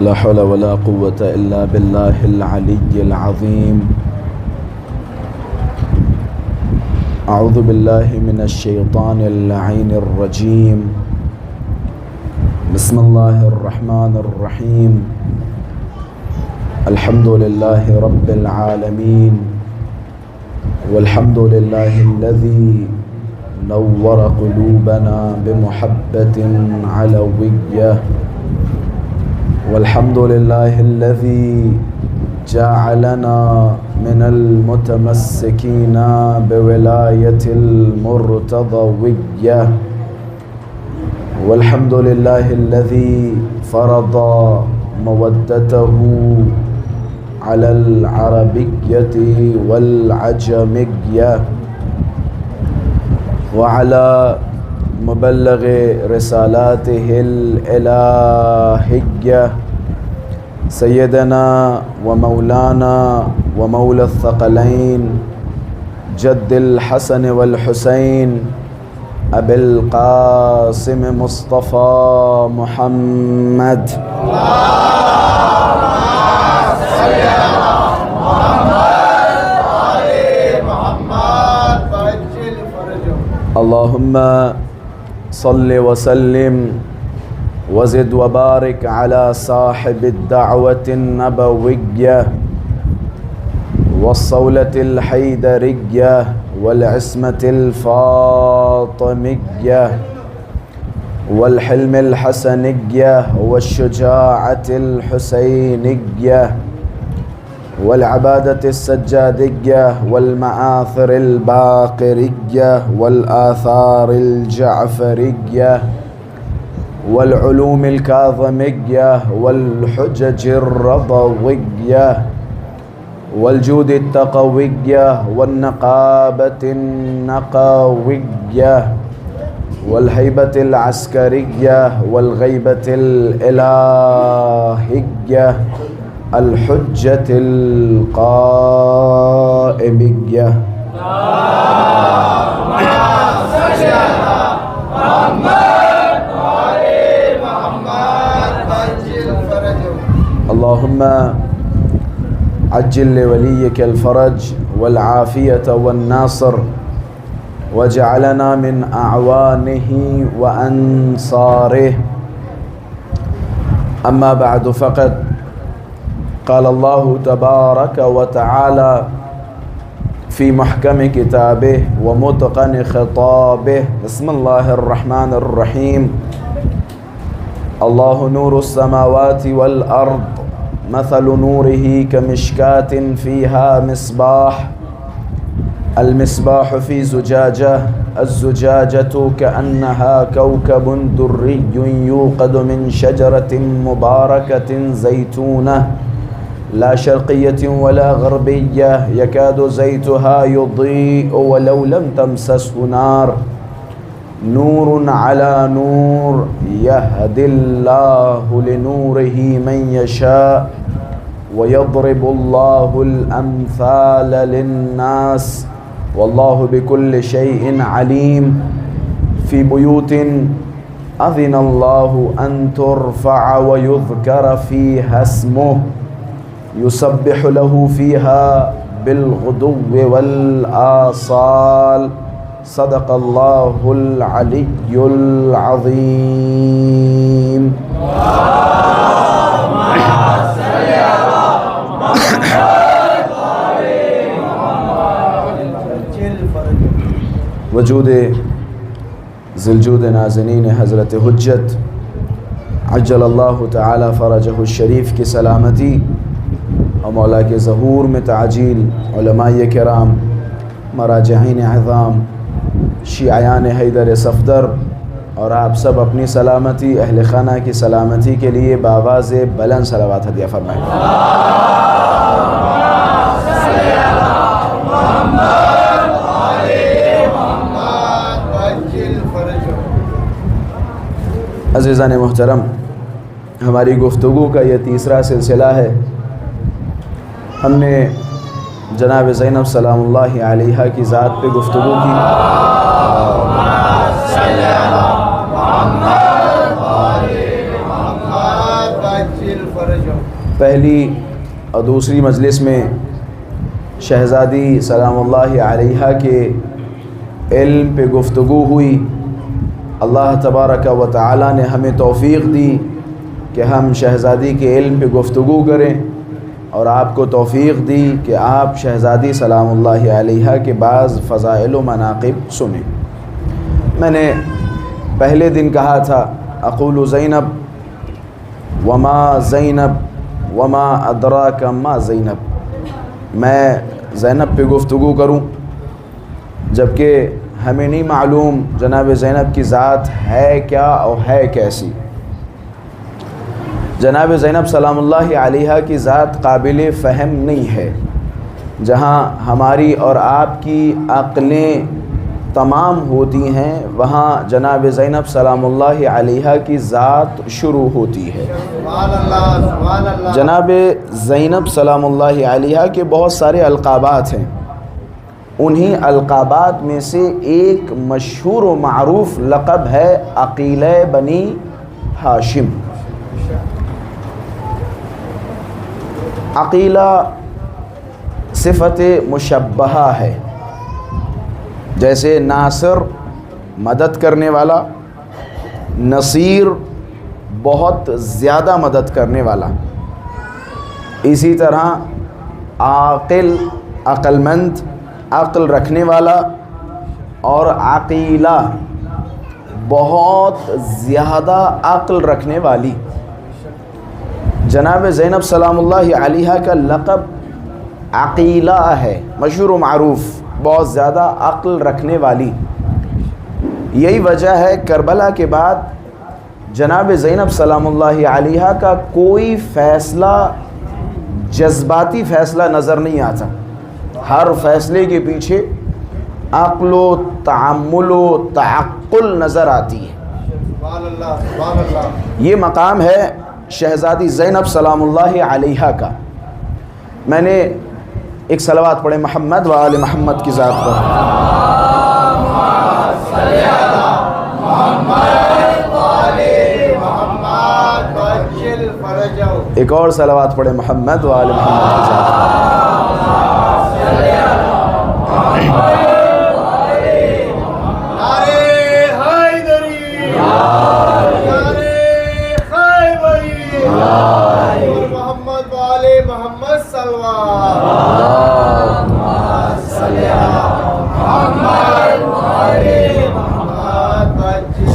لا حول ولا قوة إلا بالله العلي العظيم. أعوذ بالله من الشيطان اللعين الرجيم. بسم الله الرحمن الرحيم. الحمد لله رب العالمين، والحمد لله الذي نور قلوبنا بمحبة علوية، والحمد لله الذي جعلنا من المتمسكين بولاية المرتضوية، والحمد لله الذي فرض مودته على العربية والعجمية وعلى مبلغ رسالاته الإلهية سيدنا ومولانا ومولى الثقلين جد الحسن والحسين أبي القاسم مصطفى محمد. اللهم صل وسلم وزد وبارك على صاحب الدعوة النبوية والصولة الحيدرية والعصمة الفاطمية والحلم الحسنية والشجاعة الحسينية والعبادة السجادية والمآثر الباقرية والآثار الجعفرية والعلوم الكاظمية والحجج الرضوية والجود التقوية والنقابة النقوية والهيبة العسكرية والغيبة الإلهية الحجة القائمية. اللهم عجل لوليك الفرج والعافية والناصر، واجعلنا من أعوانه وأنصاره. أما بعد، فقد قال الله تبارك وتعالى في محكم كتابه ومتقن خطابه. بسم الله الرحمن الرحيم. الله نور السماوات والأرض، مثل نوره كمشكاة فيها مصباح، المصباح في زجاجة، الزجاجة كأنها كوكب دري يوقد من شجرة مباركة زيتونة لا شرقية ولا غربية يكاد زيتها يضيء ولو لم تمسسه نار، نور على نور يهدي الله لنوره من يشاء ويضرب الله الأمثال للناس والله بكل شيء عليم. في بيوت أذن الله أن ترفع ويذكر فيها اسمه يسبح له فيها بالغدو والآصال. صدق الله العلي العظيم. وجود ذی الجود نازنین حضرت حجت عجل اللہ تعالی فرجہ الشریف کی سلامتی اور مولا کے ظہور میں تعجیل، علماء کرام، مراجعین عظام، شیعیان حیدر صفدر اور آپ سب اپنی سلامتی، اہل خانہ کی سلامتی کے لیے بآواز بلند صلوات ہدیہ فرمائیں۔ عزیزان محترم، ہماری گفتگو کا یہ تیسرا سلسلہ ہے۔ ہم نے جناب زینب سلام اللہ علیہا کی ذات پہ گفتگو کی، پہلی اور دوسری مجلس میں شہزادی سلام اللہ علیہا کے علم پہ گفتگو ہوئی. اللہ تبارک و تعالی نے ہمیں توفیق دی کہ ہم شہزادی کے علم پہ گفتگو کریں، اور آپ کو توفیق دی کہ آپ شہزادی سلام اللہ علیہا کے بعض فضائل و مناقب سنیں. میں نے پہلے دن کہا تھا اقول زینب وما زینب وما ادراک ما زینب، میں زینب پہ گفتگو کروں جبکہ ہمیں نہیں معلوم جناب زینب کی ذات ہے کیا اور ہے کیسی. جناب زینب سلام اللہ علیہا کی ذات قابل فہم نہیں ہے. جہاں ہماری اور آپ کی عقلیں تمام ہوتی ہیں وہاں جناب زینب سلام اللہ علیہا کی ذات شروع ہوتی ہے. جناب زینب سلام اللہ علیہا کے بہت سارے القابات ہیں. انہی القابات میں سے ایک مشہور و معروف لقب ہے عقیلہ بنی ہاشم. عقیلہ صفت مشبہہ ہے، جیسے ناصر مدد کرنے والا، نصیر بہت زیادہ مدد کرنے والا، اسی طرح عاقل عقل مند، عقل رکھنے والا، اور عقیلہ بہت زیادہ عقل رکھنے والی. جناب زینب سلام اللہ علیہا کا لقب عقیلہ ہے، مشہور و معروف، بہت زیادہ عقل رکھنے والی. یہی وجہ ہے کربلا کے بعد جناب زینب سلام اللہ علیہا کا کوئی فیصلہ جذباتی فیصلہ نظر نہیں آتا. ہر فیصلے کے پیچھے عقل و تعمل و تعقل نظر آتی ہے. یہ مقام ہے شہزادی زینب سلام اللہ علیہا کا. میں نے ایک صلوات پڑھے محمد و آل محمد کی ذات پر. ایک اور صلوات پڑھے محمد و آل محمد کی ذات پر.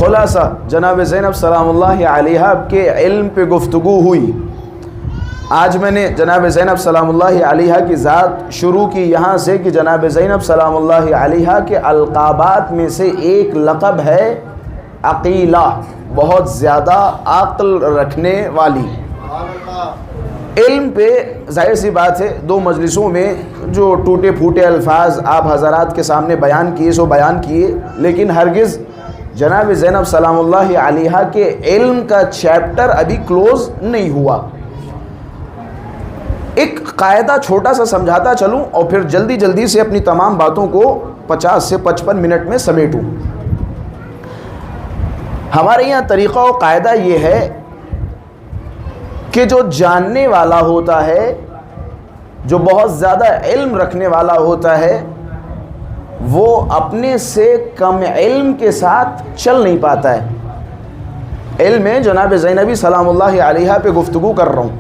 خلاصہ جناب زینب سلام اللہ علیہا کے علم پہ گفتگو ہوئی. آج میں نے جناب زینب سلام اللہ علیہا کی ذات شروع کی یہاں سے کہ جناب زینب سلام اللہ علیہا کے القابات میں سے ایک لقب ہے عقیلہ، بہت زیادہ عقل رکھنے والی. علم پہ ظاہر سی بات ہے دو مجلسوں میں جو ٹوٹے پھوٹے الفاظ آپ حضرات کے سامنے بیان کیے سو بیان کیے، لیکن ہرگز جناب زینب سلام اللہ علیہا کے علم کا چیپٹر ابھی کلوز نہیں ہوا. ایک قاعدہ چھوٹا سا سمجھاتا چلوں اور پھر جلدی جلدی سے اپنی تمام باتوں کو 50 سے 55 منٹ میں سمیٹوں. ہمارے یہاں طریقہ و قاعدہ یہ ہے کہ جو جاننے والا ہوتا ہے، جو بہت زیادہ علم رکھنے والا ہوتا ہے، وہ اپنے سے کم علم کے ساتھ چل نہیں پاتا ہے. علم میں جناب زینبی سلام اللہ علیہا پہ گفتگو کر رہا ہوں.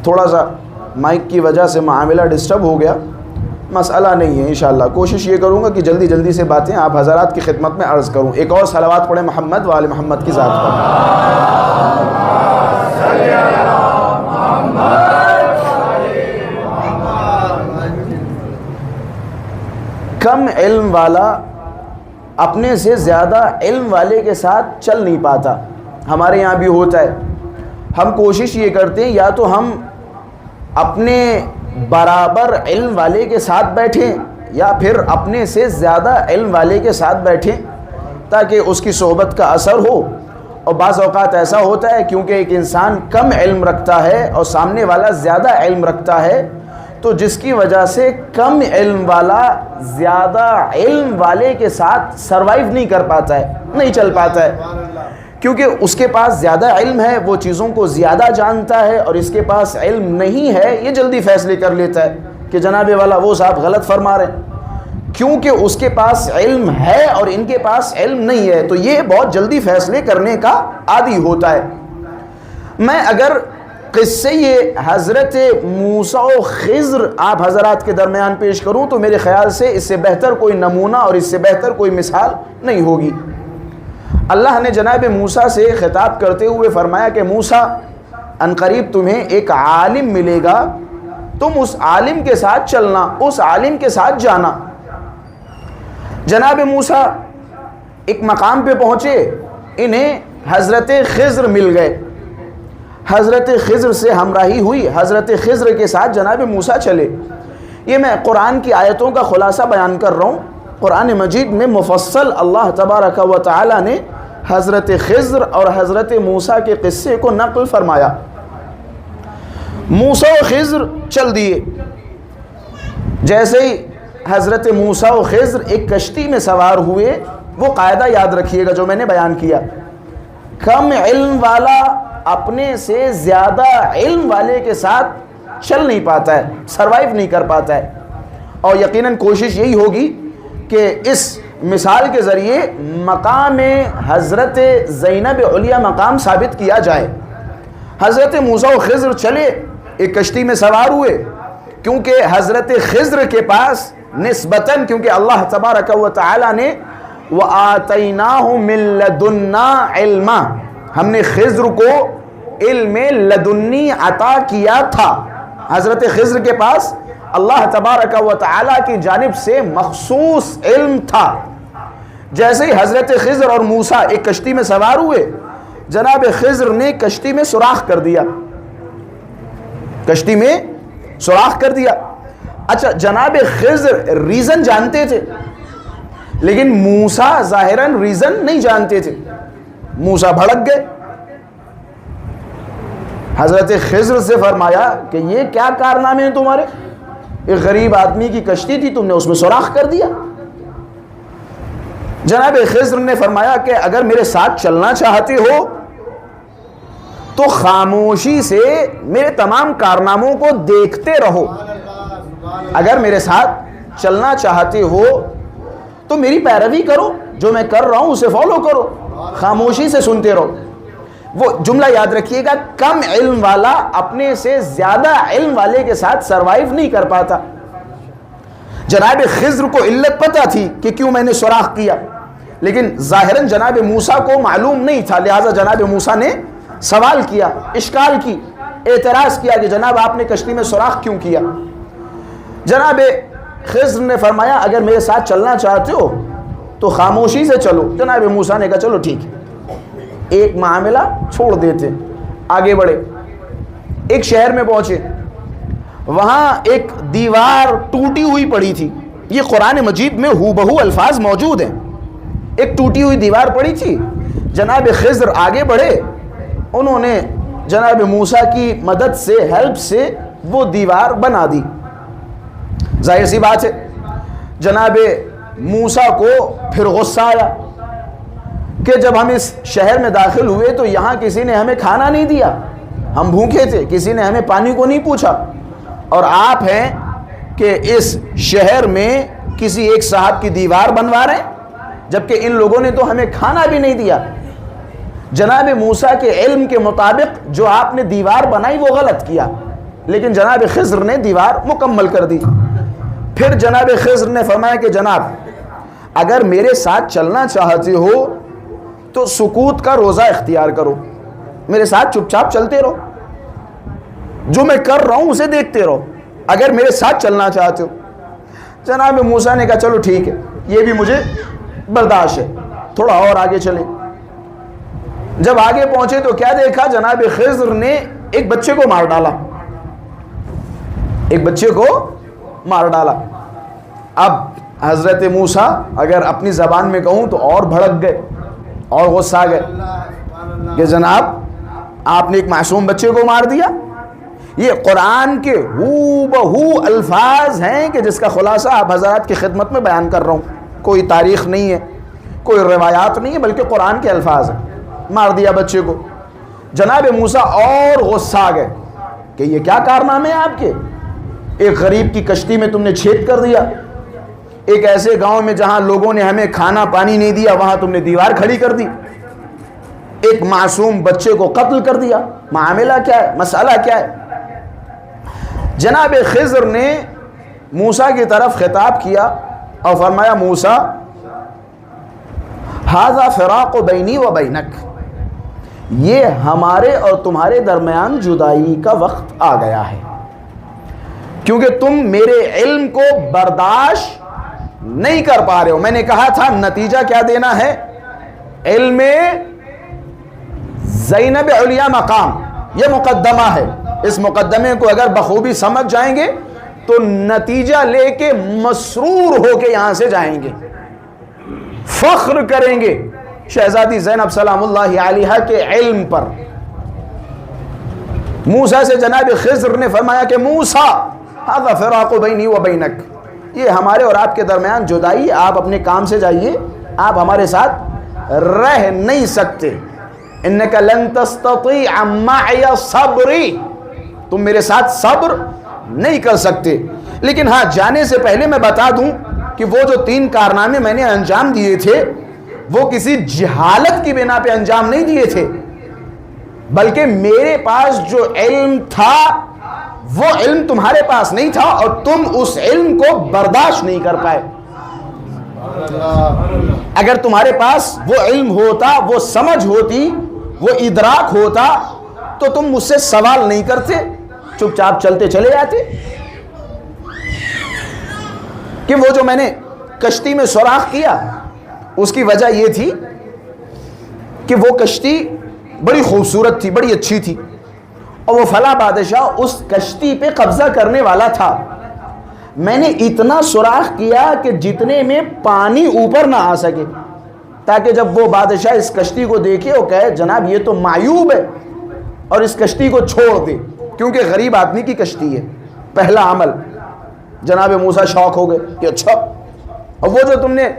تھوڑا سا مائک کی وجہ سے معاملہ ڈسٹرب ہو گیا، مسئلہ نہیں ہے. انشاءاللہ کوشش یہ کروں گا کہ جلدی جلدی سے باتیں آپ حضرات کی خدمت میں عرض کروں. ایک اور صلوات پڑھیں محمد و آل محمد کی ذات پر. کم علم والا اپنے سے زیادہ علم والے کے ساتھ چل نہیں پاتا. ہمارے یہاں بھی ہوتا ہے. ہم کوشش یہ کرتے ہیں یا تو ہم اپنے برابر علم والے کے ساتھ بیٹھیں یا پھر اپنے سے زیادہ علم والے کے ساتھ بیٹھیں تاکہ اس کی صحبت کا اثر ہو. اور بعض اوقات ایسا ہوتا ہے کیونکہ ایک انسان کم علم رکھتا ہے اور سامنے والا زیادہ علم رکھتا ہے، تو جس کی وجہ سے کم علم والا زیادہ علم والے کے ساتھ سروائیو نہیں کر پاتا ہے، نہیں چل پاتا ہے. کیونکہ اس کے پاس زیادہ علم ہے، وہ چیزوں کو زیادہ جانتا ہے، اور اس کے پاس علم نہیں ہے، یہ جلدی فیصلے کر لیتا ہے کہ جناب والا وہ صاحب غلط فرما رہے ہیں، کیونکہ اس کے پاس علم ہے اور ان کے پاس علم نہیں ہے، تو یہ بہت جلدی فیصلے کرنے کا عادی ہوتا ہے۔ میں اگر قصے یہ حضرت موسیٰ و خضر آپ حضرات کے درمیان پیش کروں تو میرے خیال سے اس سے بہتر کوئی نمونہ اور اس سے بہتر کوئی مثال نہیں ہوگی۔ اللہ نے جناب موسیٰ سے خطاب کرتے ہوئے فرمایا کہ موسیٰ، عنقریب تمہیں ایک عالم ملے گا، تم اس عالم کے ساتھ چلنا، اس عالم کے ساتھ جانا۔ جناب موسیٰ ایک مقام پہ پہنچے، انہیں حضرت خضر مل گئے، حضرت خضر سے ہمراہی ہوئی، حضرت خضر کے ساتھ جناب موسیٰ چلے۔ یہ میں قرآن کی آیتوں کا خلاصہ بیان کر رہا ہوں۔ قرآن مجید میں مفصل اللہ تبارک و تعالی نے حضرت خضر اور حضرت موسیٰ کے قصے کو نقل فرمایا۔ موسیٰ و خضر چل دیے، جیسے ہی حضرت موسیٰ و خضر ایک کشتی میں سوار ہوئے، وہ قاعدہ یاد رکھیے گا جو میں نے بیان کیا، کم علم والا اپنے سے زیادہ علم والے کے ساتھ چل نہیں پاتا ہے، سروائیو نہیں کر پاتا ہے، اور یقیناً کوشش یہی ہوگی کہ اس مثال کے ذریعے مقام حضرت زینب علیہ مقام ثابت کیا جائے۔ حضرت موسیٰ و خضر چلے، ایک کشتی میں سوار ہوئے، کیونکہ حضرت خضر کے پاس نسبتاً، کیونکہ اللہ تبارک و تعالی نے وَآتَيْنَاهُ مِن لَدُنَّا عِلْمًا، ہم نے خضر کو علم لدنی عطا کیا تھا۔ حضرت خضر کے پاس اللہ تبارک و تعالی کی جانب سے مخصوص علم تھا۔ جیسے ہی حضرت خضر اور موسیٰ ایک کشتی میں سوار ہوئے، جناب خضر نے کشتی میں سوراخ کر دیا، کشتی میں سوراخ کر دیا۔ اچھا، جناب خضر ریزن جانتے تھے، لیکن موسیٰ ظاہراً ریزن نہیں جانتے تھے۔ موسیٰ بھڑک گئے، حضرت خضر سے فرمایا کہ یہ کیا کارنامے ہیں تمہارے؟ ایک غریب آدمی کی کشتی تھی، تم نے اس میں سوراخ کر دیا۔ جناب خضر نے فرمایا کہ اگر میرے ساتھ چلنا چاہتے ہو تو خاموشی سے میرے تمام کارناموں کو دیکھتے رہو، اگر میرے ساتھ چلنا چاہتے ہو تو میری پیروی کرو، جو میں کر رہا ہوں اسے فالو کرو، خاموشی سے سنتے رہو۔ وہ جملہ یاد رکھیے گا، کم علم والا اپنے سے زیادہ علم والے کے ساتھ سروائیو نہیں کر پاتا۔ جناب خضر کو علت پتہ تھی کہ کیوں میں نے سوراخ کیا، لیکن ظاہراً جناب موسیٰ کو معلوم نہیں تھا، لہٰذا جناب موسیٰ نے سوال کیا، اشکال کی، اعتراض کیا کہ جناب آپ نے کشتی میں سوراخ کیوں کیا؟ جناب خضر نے فرمایا اگر میرے ساتھ چلنا چاہتے ہو تو خاموشی سے چلو۔ جناب موسیٰ نے کہا چلو ٹھیک ہے، ایک معاملہ چھوڑ دیتے، آگے بڑھے۔ ایک شہر میں پہنچے، وہاں ایک دیوار ٹوٹی ہوئی پڑی تھی، یہ قرآن مجید میں ہو بہو الفاظ موجود ہیں، ایک ٹوٹی ہوئی دیوار پڑی تھی۔ جناب خضر آگے بڑھے، انہوں نے جناب موسیٰ کی مدد سے، ہیلپ سے وہ دیوار بنا دی۔ ظاہر سی بات ہے جناب موسیٰ کو پھر غصہ آیا کہ جب ہم اس شہر میں داخل ہوئے تو یہاں کسی نے ہمیں کھانا نہیں دیا، ہم بھوکے تھے، کسی نے ہمیں پانی کو نہیں پوچھا، اور آپ ہیں کہ اس شہر میں کسی ایک صاحب کی دیوار بنوا رہے ہیں، جبکہ ان لوگوں نے تو ہمیں کھانا بھی نہیں دیا۔ جناب موسیٰ کے علم کے مطابق جو آپ نے دیوار بنائی وہ غلط کیا، لیکن جناب خضر نے دیوار مکمل کر دی۔ پھر جناب خضر نے فرمایا کہ جناب اگر میرے ساتھ چلنا چاہتے ہو تو سکوت کا روزہ اختیار کرو، میرے ساتھ چپ چاپ چلتے رہو، جو میں کر رہا ہوں اسے دیکھتے رہو، اگر میرے ساتھ چلنا چاہتے ہو۔ جناب موسیٰ نے کہا چلو ٹھیک ہے، یہ بھی مجھے برداشت ہے، تھوڑا اور آگے چلیں۔ جب آگے پہنچے تو کیا دیکھا؟ جناب خضر نے ایک بچے کو مار ڈالا، ایک بچے کو مار ڈالا۔ اب حضرت موسیٰ اگر اپنی زبان میں کہوں تو اور بھڑک گئے اور غصہ آ گئے کہ جناب آپ نے ایک معصوم بچے کو مار دیا۔ یہ قرآن کے ہو بہو الفاظ ہیں کہ جس کا خلاصہ آپ حضرات کی خدمت میں بیان کر رہا ہوں، کوئی تاریخ نہیں ہے، کوئی روایات نہیں ہے، بلکہ قرآن کے الفاظ ہیں۔ مار دیا بچے کو۔ جناب موسیٰ اور غصہ آ گئے کہ یہ کیا کارنامے ہیں آپ کے، ایک غریب کی کشتی میں تم نے چھید کر دیا، ایک ایسے گاؤں میں جہاں لوگوں نے ہمیں کھانا پانی نہیں دیا وہاں تم نے دیوار کھڑی کر دی، ایک معصوم بچے کو قتل کر دیا، معاملہ کیا ہے، مسئلہ کیا ہے؟ جناب خضر نے موسیٰ کی طرف خطاب کیا اور فرمایا موسیٰ ھذا فراق بینی و بینک، یہ ہمارے اور تمہارے درمیان جدائی کا وقت آ گیا ہے، کیونکہ تم میرے علم کو برداشت نہیں کر پا رہے ہو۔ میں نے کہا تھا نتیجہ کیا دینا ہے، علم زینب علیہ مقام، یہ مقدمہ ہے، اس مقدمے کو اگر بخوبی سمجھ جائیں گے تو نتیجہ لے کے مسرور ہو کے یہاں سے جائیں گے، فخر کریں گے شہزادی زینب سلام اللہ علیہا کے علم پر۔ موسیٰ سے جناب خضر نے فرمایا کہ موسیٰ ھذا فراق بینی و بینک، یہ ہمارے اور آپ کے درمیان جدائی، آپ اپنے کام سے جائیے، آپ ہمارے ساتھ رہ نہیں سکتے، انک لن تستطیع معی صبری، تم میرے ساتھ صبر نہیں کر سکتے۔ لیکن ہاں جانے سے پہلے میں بتا دوں کہ وہ جو 3 کارنامے میں نے انجام دیے تھے وہ کسی جہالت کی بنا پہ انجام نہیں دیے تھے، بلکہ میرے پاس جو علم تھا وہ علم تمہارے پاس نہیں تھا اور تم اس علم کو برداشت نہیں کر پائے۔ اگر تمہارے پاس وہ علم ہوتا، وہ سمجھ ہوتی، وہ ادراک ہوتا تو تم مجھ سے سوال نہیں کرتے، چپ چاپ چلتے چلے جاتے۔ کہ وہ جو میں نے کشتی میں سوراخ کیا اس کی وجہ یہ تھی کہ وہ کشتی بڑی خوبصورت تھی، بڑی اچھی تھی، اور وہ فلاں بادشاہ اس کشتی پہ قبضہ کرنے والا تھا۔ میں نے اتنا سوراخ کیا کہ جتنے میں پانی اوپر نہ آ سکے، تاکہ جب وہ بادشاہ اس کشتی کو دیکھے اور کہے جناب یہ تو معیوب ہے اور اس کشتی کو چھوڑ دے، کیونکہ غریب آدمی کی کشتی ہے۔ پہلا عمل جناب موسیٰ شوق ہو گئے کہ اچھا، اور وہ جو تم نے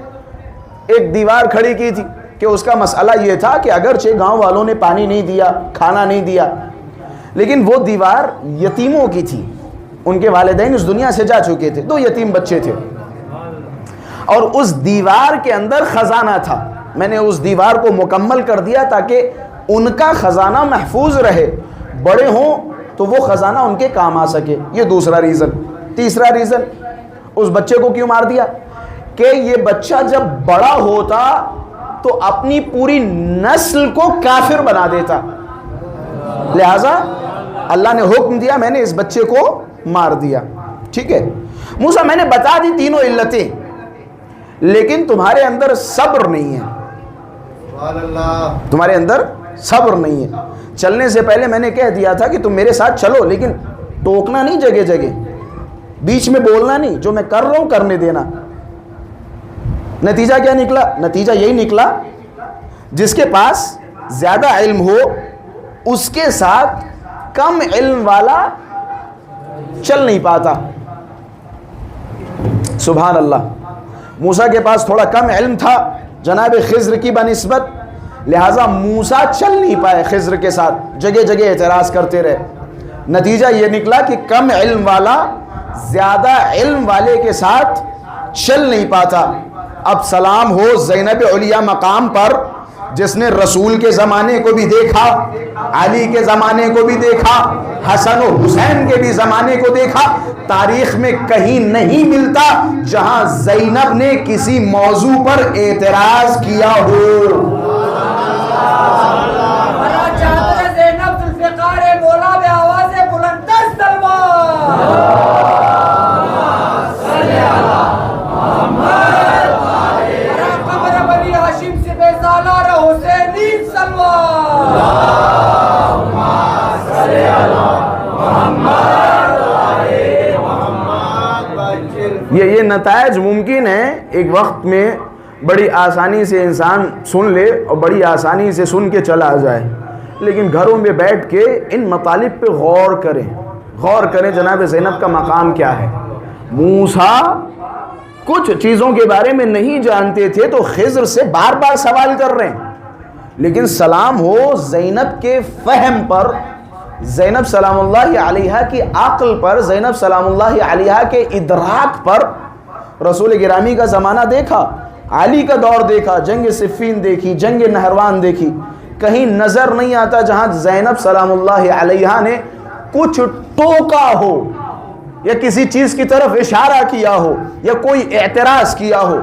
ایک دیوار کھڑی کی تھی کہ اس کا مسئلہ یہ تھا کہ اگرچہ گاؤں والوں نے پانی نہیں دیا، کھانا نہیں دیا، لیکن وہ دیوار یتیموں کی تھی، ان کے والدین اس دنیا سے جا چکے تھے، 2 یتیم بچے تھے، اور اس دیوار کے اندر خزانہ تھا۔ میں نے اس دیوار کو مکمل کر دیا تاکہ ان کا خزانہ محفوظ رہے، بڑے ہوں تو وہ خزانہ ان کے کام آ سکے۔ یہ دوسرا ریزن۔ تیسرا ریزن، اس بچے کو کیوں مار دیا کہ یہ بچہ جب بڑا ہوتا تو اپنی پوری نسل کو کافر بنا دیتا، لہذا اللہ نے حکم دیا، میں نے اس بچے کو مار دیا۔ ٹھیک ہے موسیٰ، میں نے بتا دی تینوں علتیں، لیکن تمہارے اندر صبر نہیں ہے، تمہارے اندر صبر نہیں ہے۔ چلنے سے پہلے میں نے کہہ دیا تھا کہ تم میرے ساتھ چلو، لیکن ٹوکنا نہیں جگہ جگہ، بیچ میں بولنا نہیں، جو میں کر رہا ہوں کرنے دینا۔ نتیجہ کیا نکلا؟ نتیجہ یہی نکلا جس کے پاس زیادہ علم ہو اس کے ساتھ کم علم والا چل نہیں پاتا۔ سبحان اللہ، موسیٰ کے پاس تھوڑا کم علم تھا جناب خضر کی بنسبت، لہٰذا موسیٰ چل نہیں پائے خضر کے ساتھ، جگہ جگہ اعتراض کرتے رہے۔ نتیجہ یہ نکلا کہ کم علم والا زیادہ علم والے کے ساتھ چل نہیں پاتا۔ اب سلام ہو زینب علیہ مقام پر جس نے رسول کے زمانے کو بھی دیکھا، علی کے زمانے کو بھی دیکھا، حسن و حسین کے بھی زمانے کو دیکھا۔ تاریخ میں کہیں نہیں ملتا جہاں زینب نے کسی موضوع پر اعتراض کیا ہو۔ یہ نتائج ممکن ہے ایک وقت میں بڑی آسانی سے انسان سن لے اور بڑی آسانی سے سن کے چلا جائے، لیکن گھروں میں بیٹھ کے ان مطالب پہ غور کریں جناب زینب کا مقام کیا ہے۔ موسیٰ کچھ چیزوں کے بارے میں نہیں جانتے تھے تو خضر سے بار بار سوال کر رہے ہیں، لیکن سلام ہو زینب کے فہم پر، زینب سلام اللہ علیہا کی عقل پر، زینب سلام اللہ علیہا کے ادراک پر۔ رسول گرامی کا زمانہ دیکھا، علی کا دور دیکھا، جنگ صفین دیکھی، جنگ نہروان دیکھی، کہیں نظر نہیں آتا جہاں زینب سلام اللہ علیہا نے کچھ ٹوکا ہو یا کسی چیز کی طرف اشارہ کیا ہو یا کوئی اعتراض کیا ہو۔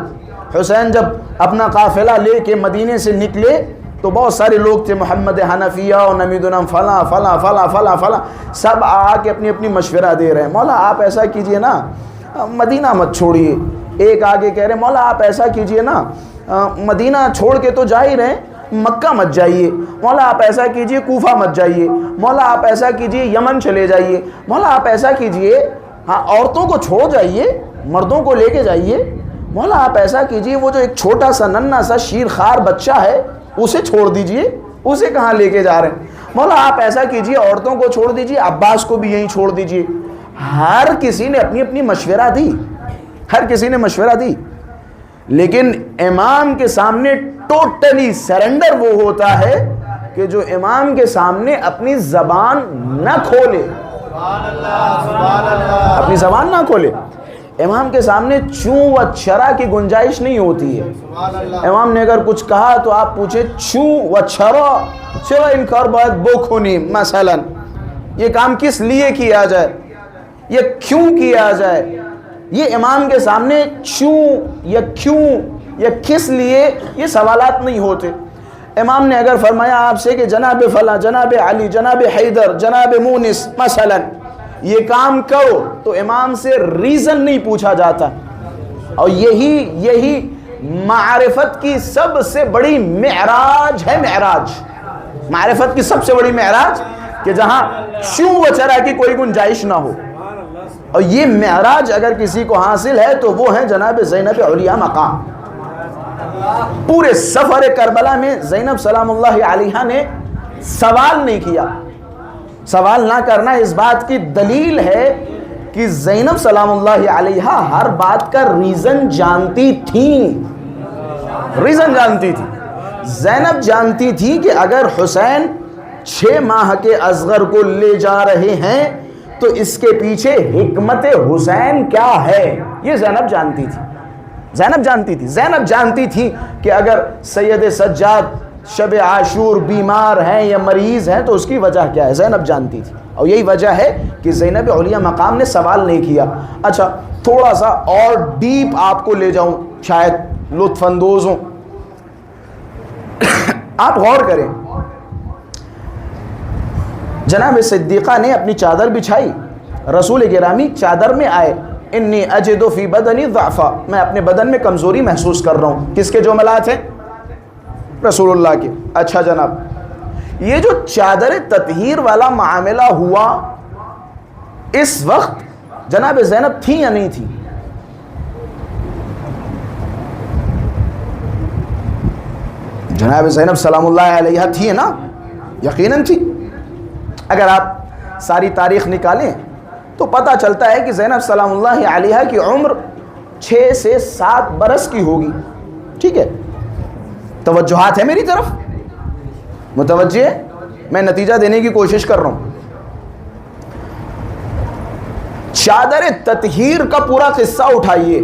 حسین جب اپنا قافلہ لے کے مدینے سے نکلے تو بہت سارے لوگ تھے، محمد حنفیہ اور نمید النم فلاں فلاں فلاں فلاں فلاں، سب آ کے اپنی اپنی مشورہ دے رہے ہیں، مولا آپ ایسا کیجئے نا، مدینہ مت چھوڑیے۔ ایک آگے کہہ رہے ہیں مولا آپ ایسا کیجئے نا، مدینہ چھوڑ کے تو جا ہی رہے ہیں، مکہ مت جائیے، مولا آپ ایسا کیجئے کوفہ مت جائیے، مولا آپ ایسا کیجئے یمن چلے جائیے، مولا آپ ایسا کیجئے ہاں عورتوں کو چھوڑ جائیے، مردوں کو لے کے جائیے، مولا آپ ایسا کیجئے وہ جو ایک چھوٹا سا ننھا سا شیر خوار بچہ ہے اسے چھوڑ دیجئے، اسے کہاں لے کے جا رہے ہیں، مولا آپ ایسا کیجئے عورتوں کو چھوڑ دیجئے، عباس کو بھی یہیں چھوڑ دیجئے۔ ہر کسی نے اپنی اپنی مشورہ دی، ہر کسی نے مشورہ دی، لیکن امام کے سامنے ٹوٹلی سرنڈر وہ ہوتا ہے کہ جو امام کے سامنے اپنی زبان نہ کھولے، اپنی زبان نہ کھولے۔ امام کے سامنے چوں و چرا کی گنجائش نہیں ہوتی ہے۔ امام نے اگر کچھ کہا تو آپ پوچھیں چوں و چرا، چرا انکار باید بکنی، مثلا یہ کام کس لیے کیا جائے، یہ کیوں کیا جائے، یہ امام کے سامنے چوں یا کیوں یا کس لیے یہ سوالات نہیں ہوتے۔ امام نے اگر فرمایا آپ سے کہ جناب فلاں، جناب علی، جناب حیدر، جناب مونس مثلا یہ کام کرو، تو امام سے ریزن نہیں پوچھا جاتا۔ اور یہی معرفت کی سب سے بڑی معراج ہے، معرفت کی سب سے بڑی معراج کہ جہاں شوں و چرا کی کوئی گنجائش نہ ہو۔ اور یہ معراج اگر کسی کو حاصل ہے تو وہ ہے جناب زینب علیہ مقام۔ پورے سفر کربلا میں زینب سلام اللہ علیہا نے سوال نہیں کیا۔ سوال نہ کرنا اس بات کی دلیل ہے کہ زینب سلام اللہ علیہا ہر بات کا ریزن جانتی تھی، ریزن جانتی تھی۔ زینب جانتی تھی کہ اگر حسین 6 ماہ کے اصغر کو لے جا رہے ہیں تو اس کے پیچھے حکمت حسین کیا ہے، یہ زینب جانتی تھی۔ زینب جانتی تھی کہ اگر سید سجاد شب عاشور بیمار ہیں یا مریض ہیں تو اس کی وجہ کیا ہے، زینب جانتی تھی۔ اور یہی وجہ ہے کہ زینب علیہ مقام نے سوال نہیں کیا۔ اچھا تھوڑا سا اور ڈیپ آپ کو لے جاؤں، شاید لطف اندوز ہوں۔ آپ غور کریں، جناب صدیقہ نے اپنی چادر بچھائی، رسول گرامی چادر میں آئے، انی اجد فی بدنی ضعفا، میں اپنے بدن میں کمزوری محسوس کر رہا ہوں۔ کس کے جملات ہیں؟ رسول اللہ کے۔ اچھا جناب، یہ جو چادر تطہیر والا معاملہ ہوا اس وقت جناب زینب تھی یا نہیں تھی؟ جناب زینب سلام اللہ علیہ تھی نا، یقیناً تھی۔ اگر آپ ساری تاریخ نکالیں تو پتہ چلتا ہے کہ زینب سلام اللہ علیہ کی عمر 6 سے 7 برس کی ہوگی۔ ٹھیک ہے، توجہات ہے میری طرف، متوجہ ہے، میں نتیجہ دینے کی کوشش کر رہا ہوں۔ چادر تطہیر کا پورا قصہ اٹھائیے۔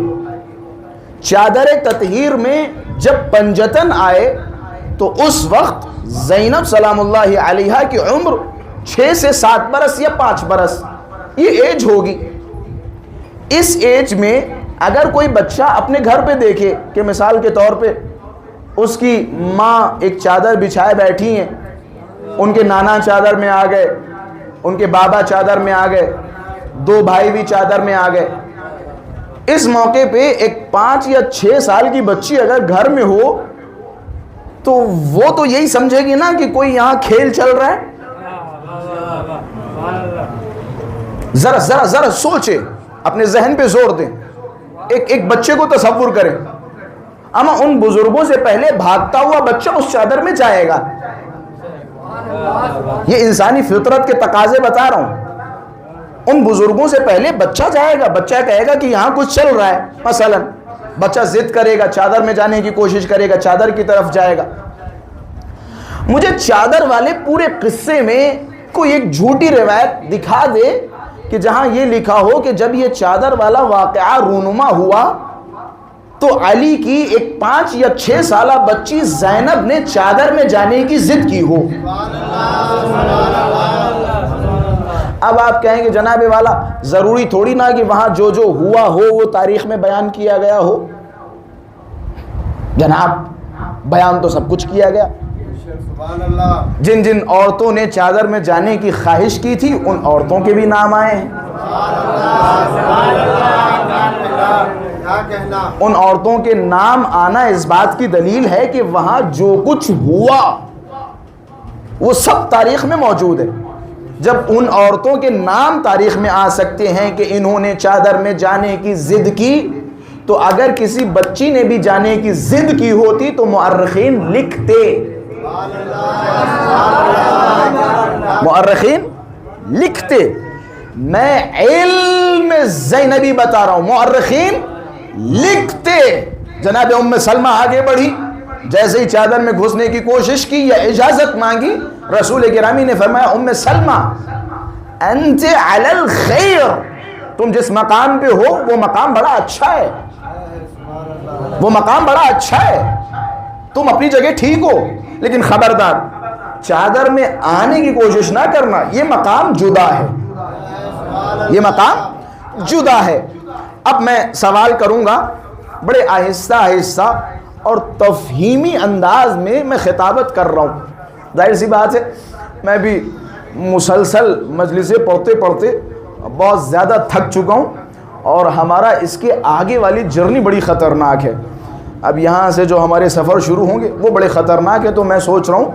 چادر تطہیر میں جب پنجتن آئے تو اس وقت زینب سلام اللہ علیہ کی عمر 6 سے 7 برس یا 5 برس، یہ ایج ہوگی۔ اس ایج میں اگر کوئی بچہ اپنے گھر پہ دیکھے کہ مثال کے طور پہ اس کی ماں ایک چادر بچھائے بیٹھی ہیں، ان کے نانا چادر میں آ گئے، ان کے بابا چادر میں آ گئے، 2 بھائی بھی چادر میں آ گئے، اس موقع پہ ایک 5 یا 6 سال کی بچی اگر گھر میں ہو تو وہ تو یہی سمجھے گی نا کہ کوئی یہاں کھیل چل رہا ہے۔ ذرا سوچے، اپنے ذہن پہ زور دیں، ایک بچے کو تصور کریں، اما ان بزرگوں سے پہلے بھاگتا ہوا بچہ اس چادر میں جائے گا۔ یہ انسانی فطرت کے تقاضے بتا رہا ہوں۔ ان بزرگوں سے پہلے بچہ جائے گا، بچہ کہے گا کہ یہاں کچھ چل رہا ہے، مثلا بچہ ضد کرے گا، چادر میں جانے کی کوشش کرے گا، چادر کی طرف جائے گا۔ مجھے چادر والے پورے قصے میں کوئی ایک جھوٹی روایت دکھا دے کہ جہاں یہ لکھا ہو کہ جب یہ چادر والا واقعہ رونما ہوا تو علی کی ایک 5 یا 6 سالہ بچی زینب نے چادر میں جانے کی ضد کی ہو۔ اب آپ کہیں کہ جناب والا ضروری تھوڑی نہ کہ وہاں جو جو ہوا ہو وہ تاریخ میں بیان کیا گیا ہو۔ جناب بیان تو سب کچھ کیا گیا۔ جن جن عورتوں نے چادر میں جانے کی خواہش کی تھی ان عورتوں کے بھی نام آئے ہیں۔ ان عورتوں کے نام آنا اس بات کی دلیل ہے کہ وہاں جو کچھ ہوا وہ سب تاریخ میں موجود ہے۔ جب ان عورتوں کے نام تاریخ میں آ سکتے ہیں کہ انہوں نے چادر میں جانے کی ضد کی، تو اگر کسی بچی نے بھی جانے کی ضد کی ہوتی تو مؤرخین لکھتے۔ مؤرخین لکھتے۔ میں علم زینبی بتا رہا ہوں، مؤرخین لکھتے۔ جناب ام سلمہ آگے بڑھی، جیسے ہی چادر میں گھسنے کی کوشش کی یا اجازت مانگی، رسول گرامی نے فرمایا ام سلمہ انت علی الخیر، تم جس مقام پہ ہو وہ مقام بڑا اچھا ہے، وہ مقام بڑا اچھا ہے، تم اپنی جگہ ٹھیک ہو، لیکن خبردار چادر میں آنے کی کوشش نہ کرنا، یہ مقام جدا ہے، یہ مقام جدا ہے۔ اب میں سوال کروں گا بڑے آہستہ آہستہ اور تفہیمی انداز میں خطابت کر رہا ہوں۔ ظاہر سی بات ہے میں بھی مسلسل مجلسیں پڑھتے پڑھتے بہت زیادہ تھک چکا ہوں، اور ہمارا اس کے آگے والی جرنی بڑی خطرناک ہے۔ اب یہاں سے جو ہمارے سفر شروع ہوں گے وہ بڑے خطرناک ہے، تو میں سوچ رہا ہوں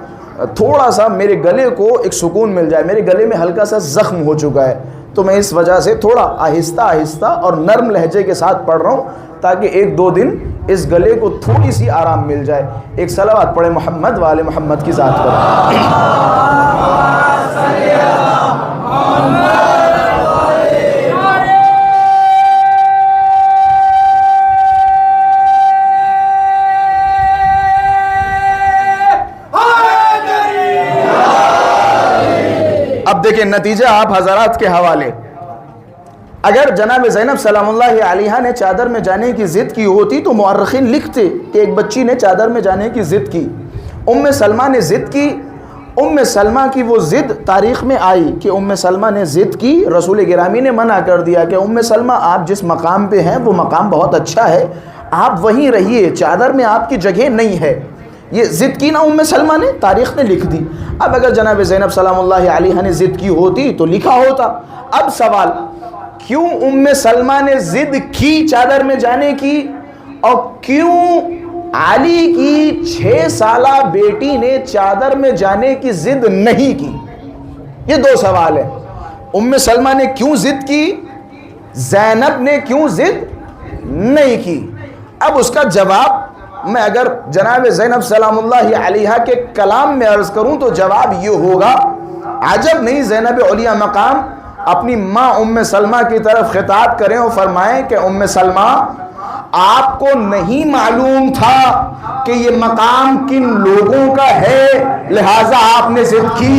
تھوڑا سا میرے گلے کو ایک سکون مل جائے۔ میرے گلے میں ہلکا سا زخم ہو چکا ہے، تو میں اس وجہ سے تھوڑا آہستہ آہستہ اور نرم لہجے کے ساتھ پڑھ رہا ہوں، تاکہ 1-2 دن اس گلے کو تھوڑی سی آرام مل جائے۔ ایک صلوات پڑھے محمد والے محمد کی ذات پر۔ اب دیکھیں نتیجہ آپ حضرات کے حوالے۔ اگر جناب زینب سلام اللہ علیہا نے چادر میں جانے کی ضد کی ہوتی تو مؤرخین لکھتے کہ ایک بچی نے چادر میں جانے کی ضد کی، ام سلمہ نے ضد کی۔ ام سلمہ کی وہ ضد تاریخ میں آئی کہ ام سلمہ نے ضد کی، رسول گرامی نے منع کر دیا کہ ام سلمہ آپ جس مقام پہ ہیں وہ مقام بہت اچھا ہے، آپ وہیں رہیے، چادر میں آپ کی جگہ نہیں ہے۔ یہ ضد کی نا ام سلمہ نے، تاریخ نے لکھ دی۔ اب اگر جناب زینب سلام اللہ علیہا نے ضد کی ہوتی تو لکھا ہوتا۔ اب سوال، کیوں ام سلمہ نے ضد کی چادر میں جانے کی، اور کیوں علی کی 6 سالہ بیٹی نے چادر میں جانے کی ضد نہیں کی؟ یہ 2 سوال ہیں۔ ام سلمہ نے کیوں ضد کی، زینب نے کیوں ضد نہیں کی؟ اب اس کا جواب میں اگر جناب زینب سلام اللہ علیہا کے کلام میں عرض کروں تو جواب یہ ہوگا، عجب نہیں زینب علیہ مقام اپنی ماں ام سلمہ کی طرف خطاب کریں اور فرمائیں کہ ام سلمہ آپ کو نہیں معلوم تھا کہ یہ مقام کن لوگوں کا ہے، لہٰذا آپ نے ضد کی،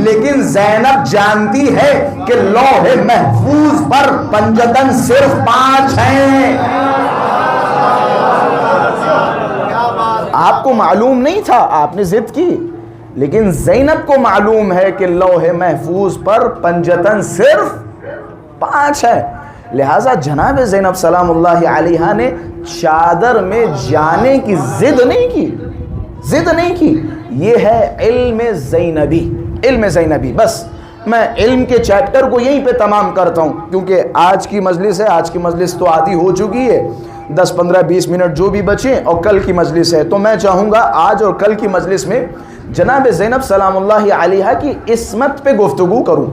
لیکن زینب جانتی ہے کہ لوح محفوظ پر پنجتن صرف 5 ہیں۔ آپ کو معلوم نہیں تھا، آپ نے ضد کی، لیکن زینب کو معلوم ہے کہ لوح محفوظ پر پنجتن صرف 5 ہے، لہٰذا جناب زینب سلام اللہ علیہا نے چادر میں جانے کی ضد نہیں کی۔ یہ ہے علم زینبی، علم زینبی۔ بس میں علم کے چیپٹر کو یہیں پہ تمام کرتا ہوں، کیونکہ آج کی مجلس ہے، آج کی مجلس تو آدھی ہو چکی ہے، 10-15-20 منٹ جو بھی بچیں، اور کل کی مجلس ہے، تو میں چاہوں گا آج اور کل کی مجلس میں جناب زینب سلام اللہ علیہا کی عصمت پہ گفتگو کروں۔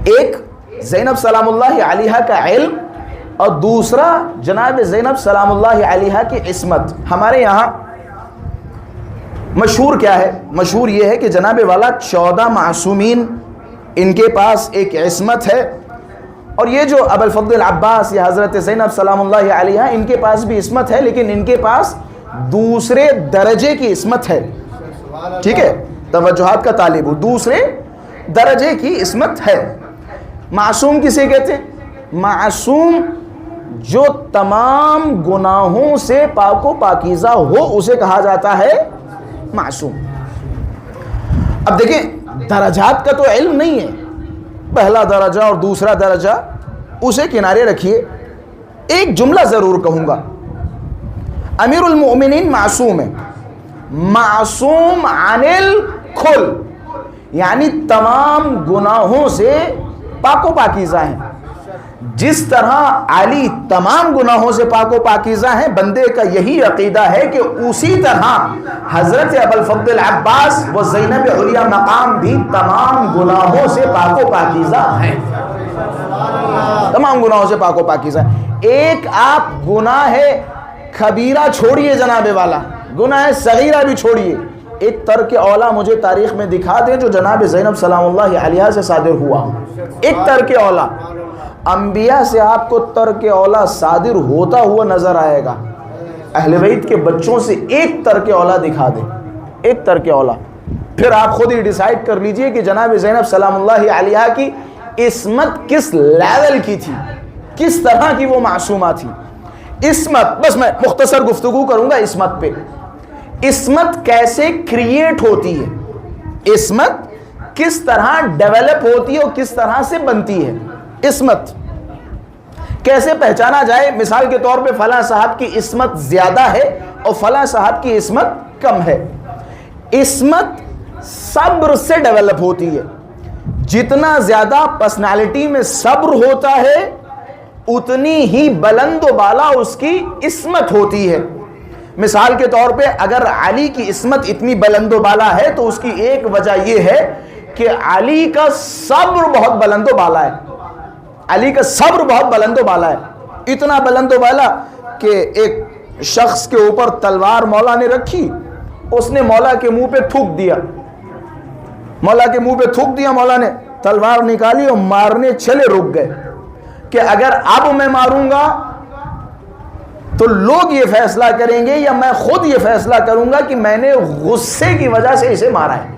ایک زینب سلام اللہ علیہا کا علم، اور دوسرا جناب زینب سلام اللہ علیہا کی عصمت۔ ہمارے یہاں مشہور کیا ہے؟ مشہور یہ ہے کہ جناب والا 14 معصومین ان کے پاس ایک عصمت ہے، اور یہ جو ابو الفضل عباس یا حضرت زینب سلام اللہ علیہا ان کے پاس بھی عصمت ہے، لیکن ان کے پاس دوسرے درجے کی عصمت ہے۔ ٹھیک ہے، توجہات کا طالب ہو، دوسرے درجے کی عصمت ہے۔ معصوم کسے کہتے ہیں؟ معصوم جو تمام گناہوں سے پاک و پاکیزہ ہو اسے کہا جاتا ہے معصوم۔ اب دیکھیں درجات کا تو علم نہیں ہے، پہلا درجہ اور دوسرا درجہ اسے کنارے رکھیے، ایک جملہ ضرور کہوں گا، امیر المؤمنین معصوم ہے، معصوم عن الکل، یعنی تمام گناہوں سے پاک و پاکیزہ ہیں۔ جس طرح علی تمام گناہوں سے پاک و پاکیزہ ہیں، بندے کا یہی عقیدہ ہے کہ اسی طرح حضرت ابوالفضل عباس و زینب علیہ مقام بھی تمام گناہوں سے پاک و پاکیزہ ہیں، تمام گناہوں سے پاک و پاکیزہ ہیں۔ ایک آپ گناہ کبیرہ چھوڑیے جناب والا، گناہ صغیرہ بھی چھوڑیے، ایک ترک اولا مجھے تاریخ میں دکھا دیں جو جناب زینب سلام اللہ علیہا سے صادر ہوا، ایک ترک اولا۔ انبیاء سے آپ کو ترک اولا صادر ہوتا ہوا نظر آئے گا، اہل بیت کے بچوں سے ایک ترک اولا دکھا دیں، ایک ترک اولا، پھر آپ خود ہی ڈیسائیڈ کر لیجئے کہ جناب زینب سلام اللہ علیہا کی عصمت کس لیول کی تھی، کس طرح کی وہ معصومہ تھی۔ عصمت، بس میں مختصر گفتگو کروں گا عصمت پہ، عصمت کیسے کریٹ ہوتی ہے، عصمت کس طرح ڈیولپ ہوتی ہے اور کس طرح سے بنتی ہے، عصمت کیسے پہچانا جائے۔ مثال کے طور پہ فلاں صاحب کی عصمت زیادہ ہے اور فلاں صاحب کی عصمت کم ہے۔ عصمت صبر سے ڈیولپ ہوتی ہے، جتنا زیادہ پرسنالٹی میں صبر ہوتا ہے اتنی ہی بلند و بالا اس کی عصمت ہوتی ہے۔ مثال کے طور پہ اگر علی کی عصمت اتنی بلند و بالا ہے تو اس کی ایک وجہ یہ ہے کہ علی کا صبر بہت بلند و بالا ہے، علی کا صبر بہت بلند و بالا ہے، اتنا بلند و بالا کہ ایک شخص کے اوپر تلوار مولا نے رکھی، اس نے مولا کے منہ پہ تھوک دیا، مولا کے منہ پہ تھوک دیا، مولا نے تلوار نکالی اور مارنے چلے، رک گئے کہ اگر اب میں ماروں گا تو لوگ یہ فیصلہ کریں گے یا میں خود یہ فیصلہ کروں گا کہ میں نے غصے کی وجہ سے اسے مارا ہے،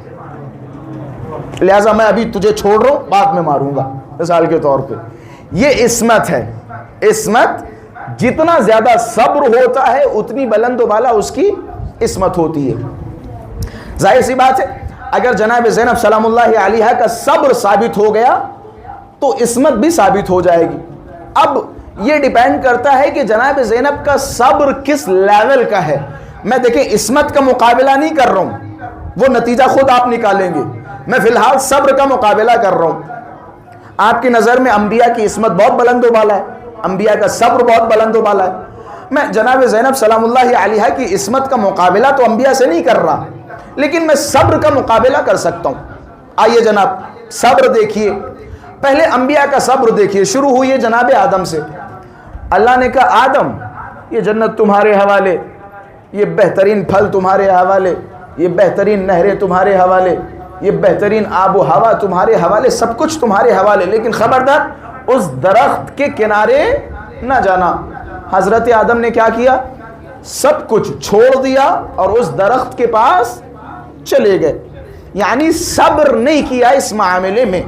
لہٰذا میں ابھی تجھے چھوڑ رہا ہوں، بعد میں ماروں گا، مثال کے طور پہ۔ یہ عصمت ہے، عصمت جتنا زیادہ صبر ہوتا ہے اتنی بلند و بالا اس کی عصمت ہوتی ہے۔ ظاہر سی بات ہے اگر جناب زینب سلام اللہ علیہا کا صبر ثابت ہو گیا تو عصمت بھی ثابت ہو جائے گی۔ اب یہ ڈیپینڈ کرتا ہے کہ جناب زینب کا صبر کس لیول کا ہے۔ میں دیکھیں عصمت کا مقابلہ نہیں کر رہا ہوں، وہ نتیجہ خود آپ نکالیں گے، میں فی الحال صبر کا مقابلہ کر رہا ہوں۔ آپ کی نظر میں انبیاء کی عصمت بہت بلند و بالا ہے، انبیاء کا صبر بہت بلند و بالا ہے، میں جناب زینب سلام اللہ علیہا کی عصمت کا مقابلہ تو انبیاء سے نہیں کر رہا، لیکن میں صبر کا مقابلہ کر سکتا ہوں۔ آئیے جناب صبر دیکھیے، پہلے انبیاء کا صبر دیکھیے، شروع ہوئی ہے جناب آدم سے۔ اللہ نے کہا آدم یہ جنت تمہارے حوالے، یہ بہترین پھل تمہارے حوالے، یہ بہترین نہریں تمہارے حوالے، یہ بہترین آب و ہوا تمہارے حوالے، سب کچھ تمہارے حوالے، لیکن خبردار اس درخت کے کنارے نہ جانا۔ حضرت آدم نے کیا کیا؟ سب کچھ چھوڑ دیا اور اس درخت کے پاس چلے گئے، یعنی صبر نہیں کیا اس معاملے میں،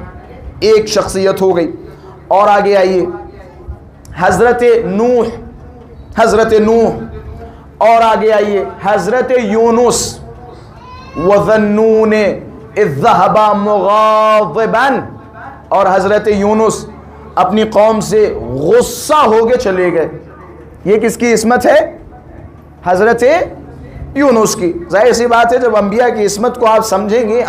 ایک شخصیت ہو گئی۔ اور آگے آئیے حضرت نوح، حضرت نوح، اور آگے آئیے حضرت یونس، وَذَنُّونِ اِذْ ذَهَبَ مُغَاضِبًا، اور حضرت یونس اپنی قوم سے غصہ ہو کے چلے گئے۔ یہ کس کی عصمت ہے؟ حضرت یونس کی۔ ظاہر سی بات ہے جب انبیاء کی عصمت کو آپ سمجھیں گے،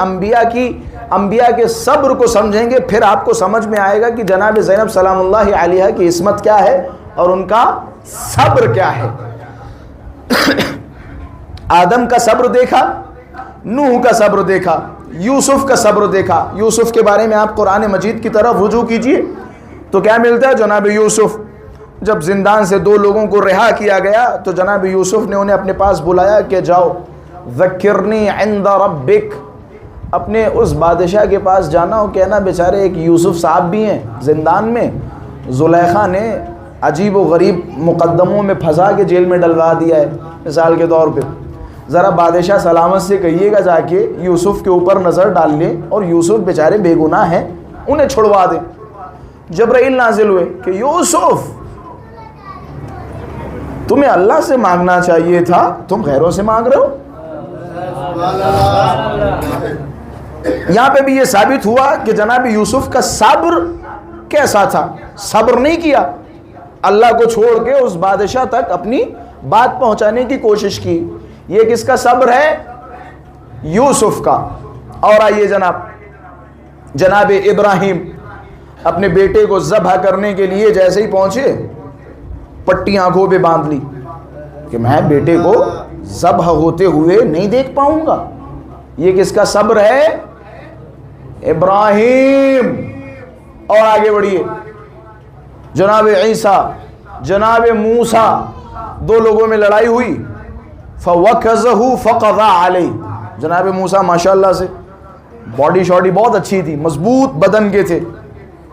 انبیاء کے صبر کو سمجھیں گے، پھر آپ کو سمجھ میں آئے گا کہ جناب زینب سلام اللہ علیہا کی عصمت کیا ہے اور ان کا صبر کیا ہے۔ آدم کا صبر دیکھا، نوح کا صبر دیکھا، یوسف کا صبر دیکھا۔ یوسف کے بارے میں آپ قرآن مجید کی طرف رجوع کیجئے تو کیا ملتا ہے؟ جناب یوسف جب زندان سے دو لوگوں کو رہا کیا گیا تو جناب یوسف نے انہیں اپنے پاس بلایا کہ جاؤ ذکرنی عند ربک، اپنے اس بادشاہ کے پاس جانا اور کہنا بیچارے ایک یوسف صاحب بھی ہیں زندان میں، زلیخا نے عجیب و غریب مقدموں میں پھنسا کے جیل میں ڈلوا دیا ہے، مثال کے طور پہ ذرا بادشاہ سلامت سے کہیے گا جا کے یوسف کے اوپر نظر ڈال لیں اور یوسف بیچارے بے گناہ ہیں انہیں چھڑوا دیں۔ جبرائیل نازل ہوئے کہ یوسف تمہیں اللہ سے مانگنا چاہیے تھا، تم غیروں سے مانگ رہے ہو۔ یہاں پہ بھی یہ ثابت ہوا کہ جناب یوسف کا صبر کیسا تھا، صبر نہیں کیا، اللہ کو چھوڑ کے اس بادشاہ تک اپنی بات پہنچانے کی کوشش کی۔ یہ کس کا صبر ہے؟ یوسف کا۔ اور آئیے جناب ابراہیم اپنے بیٹے کو ذبح کرنے کے لیے جیسے ہی پہنچے پٹی آنکھوں پہ باندھ لی کہ میں بیٹے کو ذبح ہوتے ہوئے نہیں دیکھ پاؤں گا۔ یہ کس کا صبر ہے؟ ابراہیم۔ اور آگے بڑھیے، جناب عیسیٰ جناب موسیٰ، دو لوگوں میں لڑائی ہوئی، فَوَكَزَهُ فَقَضَى عَلَيْهِ۔ جناب موسیٰ ماشاءاللہ سے باڈی شاڈی بہت اچھی تھی، مضبوط بدن کے تھے،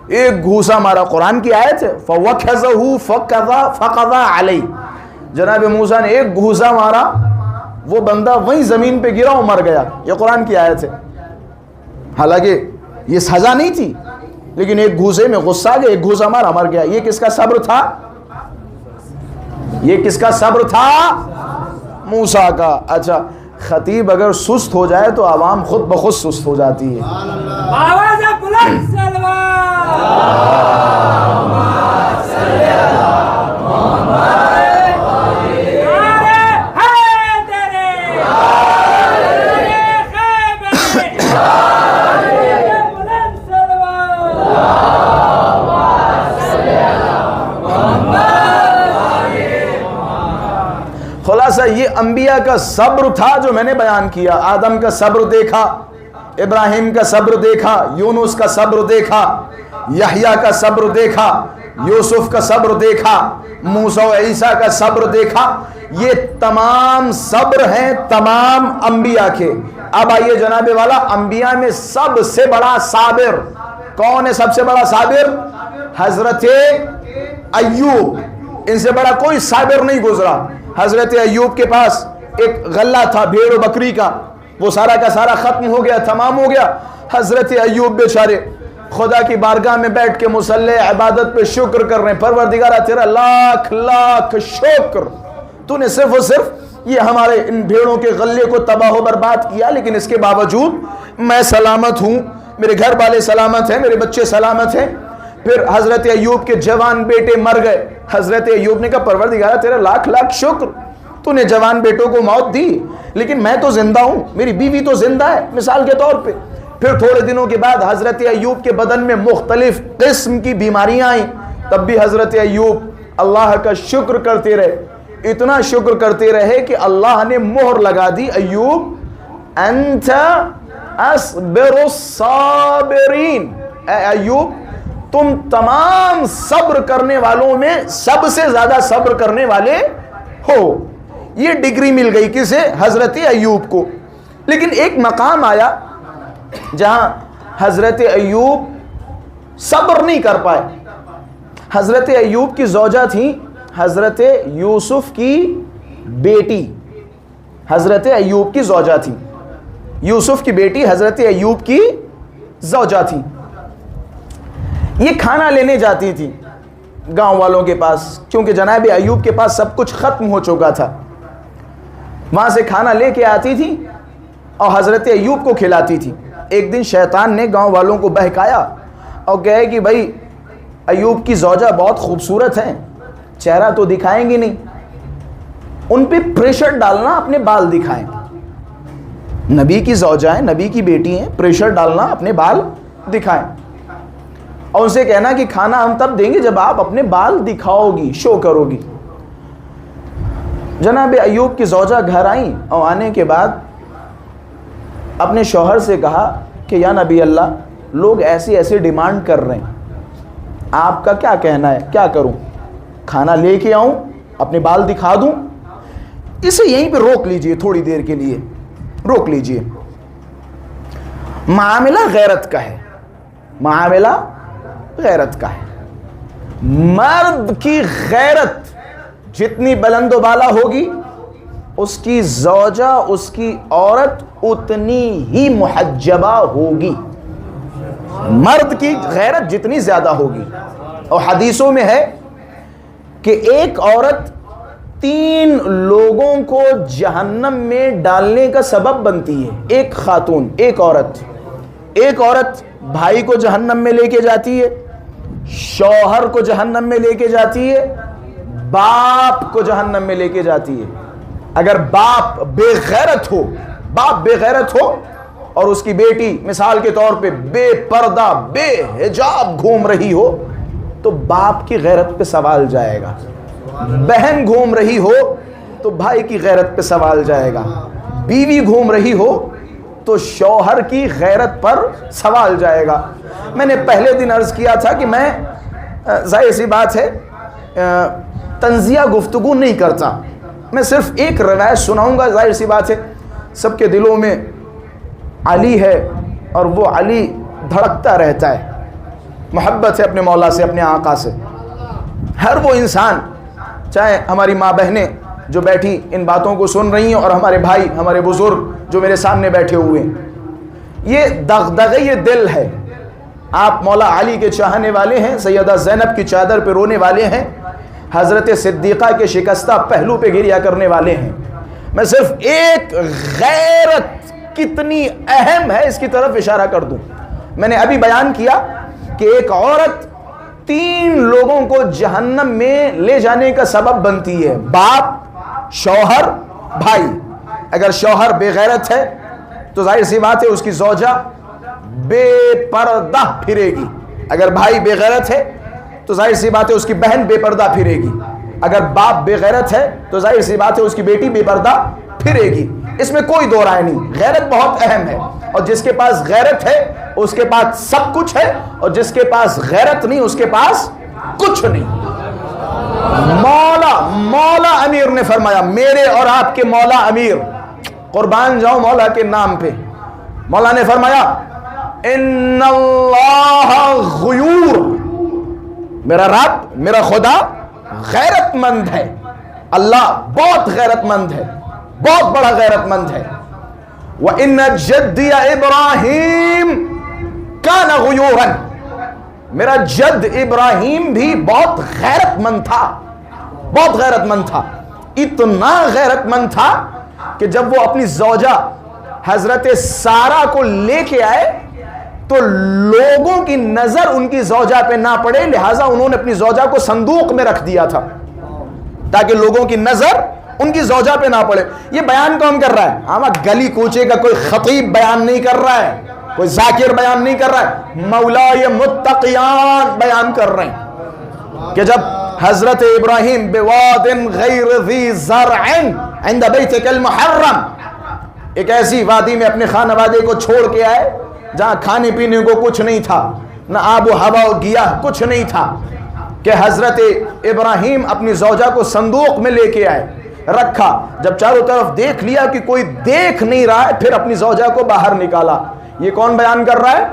ایک گھوسا مارا، قرآن کی آیت ہے فَوَكَزَهُ فَقَضَى عَلَيْهِ۔ جناب موسیٰ نے ایک گھوسا مارا، وہ بندہ وہیں زمین پہ گرا اور مر گیا۔ یہ قرآن کی آیت ہے، حالانکہ یہ سزا نہیں تھی، لیکن ایک گھوسے میں غصہ آ گیا، ایک گھوسا مارا مر گیا۔ یہ کس کا صبر تھا؟ یہ کس کا صبر تھا؟ موسیٰ کا۔ اچھا، خطیب اگر سست ہو جائے تو عوام خود بخود سست ہو جاتی ہے۔ آواز بلند سلوات، خلاصہ یہ انبیاء کا صبر تھا جو میں نے بیان کیا۔ آدم کا صبر دیکھا، ابراہیم کا صبر دیکھا، یونس کا صبر دیکھا، یحییٰ کا صبر دیکھا، یوسف کا صبر دیکھا، موسیٰ و عیسیٰ کا صبر دیکھا۔ یہ تمام صبر ہیں تمام انبیاء کے۔ اب آئیے جناب والا، انبیاء میں سب سے بڑا صابر کون ہے؟ سب سے بڑا صابر حضرت ایوب۔ ان سے بڑا کوئی صابر نہیں گزرا۔ حضرت ایوب کے پاس ایک غلہ تھا بھیڑ و بکری کا، وہ سارا کا سارا ختم ہو گیا، تمام ہو گیا۔ حضرت ایوب بیچارے خدا کی بارگاہ میں بیٹھ کے مصلی عبادت پہ شکر کر رہے ہیں، پروردگارہ تیرا لاکھ لاکھ شکر، تو نے صرف اور صرف یہ ہمارے ان بھیڑوں کے غلے کو تباہ و برباد کیا، لیکن اس کے باوجود میں سلامت ہوں، میرے گھر والے سلامت ہیں، میرے بچے سلامت ہیں۔ پھر حضرت ایوب کے جوان بیٹے مر گئے۔ حضرت ایوب نے کہا پروردگارہ تیرا لاکھ لاکھ شکر، تو نے جوان بیٹوں کو موت دی، لیکن میں تو زندہ ہوں، میری بیوی تو زندہ ہے مثال کے طور پہ۔ پھر تھوڑے دنوں کے بعد حضرت ایوب کے بدن میں مختلف قسم کی بیماریاں آئیں، تب بھی حضرت ایوب اللہ کا شکر کرتے رہے، اتنا شکر کرتے رہے کہ اللہ نے مہر لگا دی، ایوب انت اصبر الصابرین، اے ایوب تم تمام صبر کرنے والوں میں سب سے زیادہ صبر کرنے والے ہو۔ یہ ڈگری مل گئی کسے؟ حضرت ایوب کو۔ لیکن ایک مقام آیا جہاں حضرت ایوب صبر نہیں کر پائے۔ حضرت ایوب کی زوجہ تھی حضرت یوسف کی بیٹی، حضرت ایوب کی زوجہ تھی، یوسف کی بیٹی حضرت ایوب کی زوجہ تھی۔ یہ کھانا لینے جاتی تھی گاؤں والوں کے پاس، کیونکہ جناب ایوب کے پاس سب کچھ ختم ہو چکا تھا، وہاں سے کھانا لے کے آتی تھی اور حضرت ایوب کو کھلاتی تھی۔ ایک دن شیطان نے گاؤں والوں کو بہکایا اور کہے کہ بھائی ایوب کی زوجہ بہت خوبصورت ہیں، چہرہ تو دکھائیں گی نہیں، ان پہ پریشر ڈالنا اپنے بال دکھائیں۔ نبی کی زوجہ ہیں، نبی کی بیٹی ہیں، پریشر ڈالنا اپنے بال دکھائیں، اور ان سے کہنا کہ کھانا ہم تب دیں گے جب آپ اپنے بال دکھاؤ گی، شو کرو گی۔ جناب ایوب کی زوجہ گھر آئیں اور آنے کے بعد اپنے شوہر سے کہا کہ یا نبی اللہ، لوگ ایسی ایسی ڈیمانڈ کر رہے ہیں، آپ کا کیا کہنا ہے، کیا کروں؟ کھانا لے کے آؤں، اپنے بال دکھا دوں؟ اسے یہیں پہ روک لیجئے، تھوڑی دیر کے لیے روک لیجئے۔ معاملہ غیرت کا ہے، معاملہ غیرت کا ہے۔ مرد کی غیرت جتنی بلند و بالا ہوگی، اس کی زوجہ، اس کی عورت اتنی ہی محجبہ ہوگی، مرد کی غیرت جتنی زیادہ ہوگی۔ اور حدیثوں میں ہے کہ ایک عورت 3 لوگوں کو جہنم میں ڈالنے کا سبب بنتی ہے۔ ایک خاتون، ایک عورت بھائی کو جہنم میں لے کے جاتی ہے، شوہر کو جہنم میں لے کے جاتی ہے، باپ کو جہنم میں لے کے جاتی ہے۔ اگر باپ بے غیرت ہو اور اس کی بیٹی مثال کے طور پہ بے پردہ بے حجاب گھوم رہی ہو تو باپ کی غیرت پہ سوال جائے گا، بہن گھوم رہی ہو تو بھائی کی غیرت پہ سوال جائے گا، بیوی گھوم رہی ہو تو شوہر کی غیرت پر سوال جائے گا۔ میں نے پہلے دن عرض کیا تھا کہ میں ظاہر سی بات ہے تنزیہ گفتگو نہیں کرتا، میں صرف ایک روایت سناؤں گا۔ ظاہر سی بات ہے سب کے دلوں میں علی ہے اور وہ علی دھڑکتا رہتا ہے، محبت ہے اپنے مولا سے، اپنے آقا سے۔ ہر وہ انسان، چاہے ہماری ماں بہنیں جو بیٹھی ان باتوں کو سن رہی ہیں اور ہمارے بھائی، ہمارے بزرگ جو میرے سامنے بیٹھے ہوئے ہیں، یہ دغدغہ یہ دل ہے۔ آپ مولا علی کے چاہنے والے ہیں، سیدہ زینب کی چادر پہ رونے والے ہیں، حضرت صدیقہ کے شکستہ پہلو پہ گریہ کرنے والے ہیں۔ میں صرف ایک غیرت کتنی اہم ہے اس کی طرف اشارہ کر دوں۔ میں نے ابھی بیان کیا کہ ایک عورت 3 لوگوں کو جہنم میں لے جانے کا سبب بنتی ہے، باپ، شوہر، بھائی۔ اگر شوہر بے غیرت ہے تو ظاہر سی بات ہے اس کی زوجہ بے پردہ پھرے گی، اگر بھائی بے غیرت ہے تو ظاہر سی بات ہے اس کی بہن بے پردہ پھرے گی، اگر باپ بے غیرت ہے تو ظاہر سی بات ہے اس کی بیٹی بے پردہ پھرے گی۔ اس میں کوئی دو رائے نہیں، غیرت بہت اہم ہے، اور جس کے پاس غیرت ہے اس کے پاس سب کچھ ہے، اور جس کے پاس غیرت نہیں اس کے پاس کچھ نہیں۔ مولا امیر نے فرمایا، میرے اور آپ کے مولا امیر، قربان جاؤں مولا کے نام پہ، مولا نے فرمایا ان اللہ غیور، میرا رب، میرا خدا غیرت مند ہے، اللہ بہت غیرت مند ہے، بہت بڑا غیرت مند ہے۔ وَإِنَّ جَدِّيَ إِبْرَاهِيمَ كَانَ غَيُورًا، میرا جد ابراہیم بھی بہت غیرت مند تھا، بہت غیرت مند تھا، اتنا غیرت مند تھا کہ جب وہ اپنی زوجہ حضرت سارہ کو لے کے آئے تو لوگوں کی نظر ان کی زوجہ پہ نہ پڑے، لہٰذا انہوں نے اپنی زوجہ کو صندوق میں رکھ دیا تھا تاکہ لوگوں کی نظر ان کی زوجہ پہ نہ پڑے۔ یہ بیان کون کر رہا ہے؟ ہمارا گلی کوچے کا کوئی خطیب بیان نہیں کر رہا ہے، کوئی ذاکر بیان نہیں کر رہا ہے، مولائے متقیان بیان کر رہے ہیں کہ جب حضرت ابراہیم بواد غیر ذی زرع عند بیتک المحرم، ایک ایسی وادی میں اپنے خانوادے کو چھوڑ کے آئے جہاں کھانے پینے کو کچھ نہیں تھا، نہ آب و ہوا و گیاہ کچھ نہیں تھا، کہ حضرت ابراہیم اپنی زوجہ کو صندوق میں لے کے آئے، رکھا، جب چاروں طرف دیکھ لیا کہ کوئی دیکھ نہیں رہا ہے پھر اپنی زوجہ کو باہر نکالا۔ یہ کون بیان کر رہا ہے؟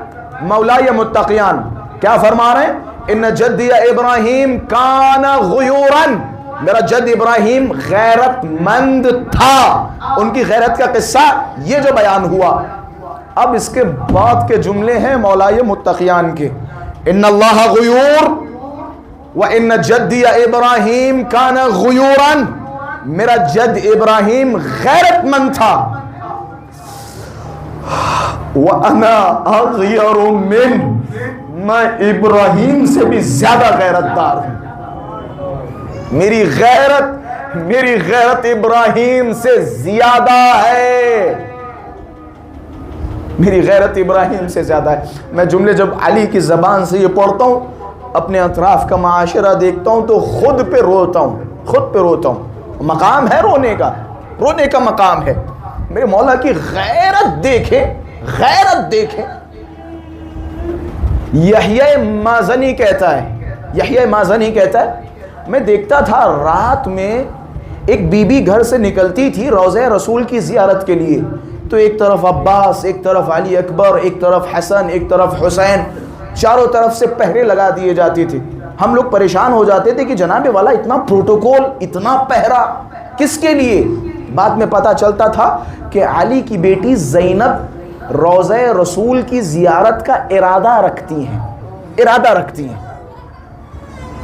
مولائے متقیان۔ کیا فرما رہے ہیں؟ ان جدی ابراہیم کان غیوراً، میرا جد ابراہیم غیرت مند تھا۔ ان کی غیرت کا قصہ یہ جو بیان ہوا، اب اس کے بعد کے جملے ہیں مولائے متقیان کے، ان اللہ غیور وان جدی ابراہیم کان غیوراً، میرا جد ابراہیم غیرت مند تھا، وَأَنَا أَغْيَرُ مِنْ، میں ابراہیم سے بھی زیادہ غیرت دار ہوں، میری غیرت ابراہیم سے زیادہ ہے، میری غیرت ابراہیم سے زیادہ ہے۔ میں جملے جب علی کی زبان سے یہ پڑھتا ہوں، اپنے اطراف کا معاشرہ دیکھتا ہوں تو خود پہ روتا ہوں۔ مقام ہے رونے کا مقام ہے۔ میرے مولا کی غیرت دیکھیں۔ یحییٰ مازنی کہتا ہے میں دیکھتا تھا رات میں ایک بی بی گھر سے نکلتی تھی روضہ رسول کی زیارت کے لیے، تو ایک طرف عباس، ایک طرف علی اکبر، ایک طرف حسن، ایک طرف حسین، چاروں طرف سے پہرے لگا دیے جاتے تھے۔ ہم لوگ پریشان ہو جاتے تھے کہ جناب والا اتنا پروٹوکول، اتنا پہرا کس کے لیے؟ بعد میں پتہ چلتا تھا کہ علی کی بیٹی زینب روضہ رسول کی زیارت کا ارادہ رکھتی ہیں.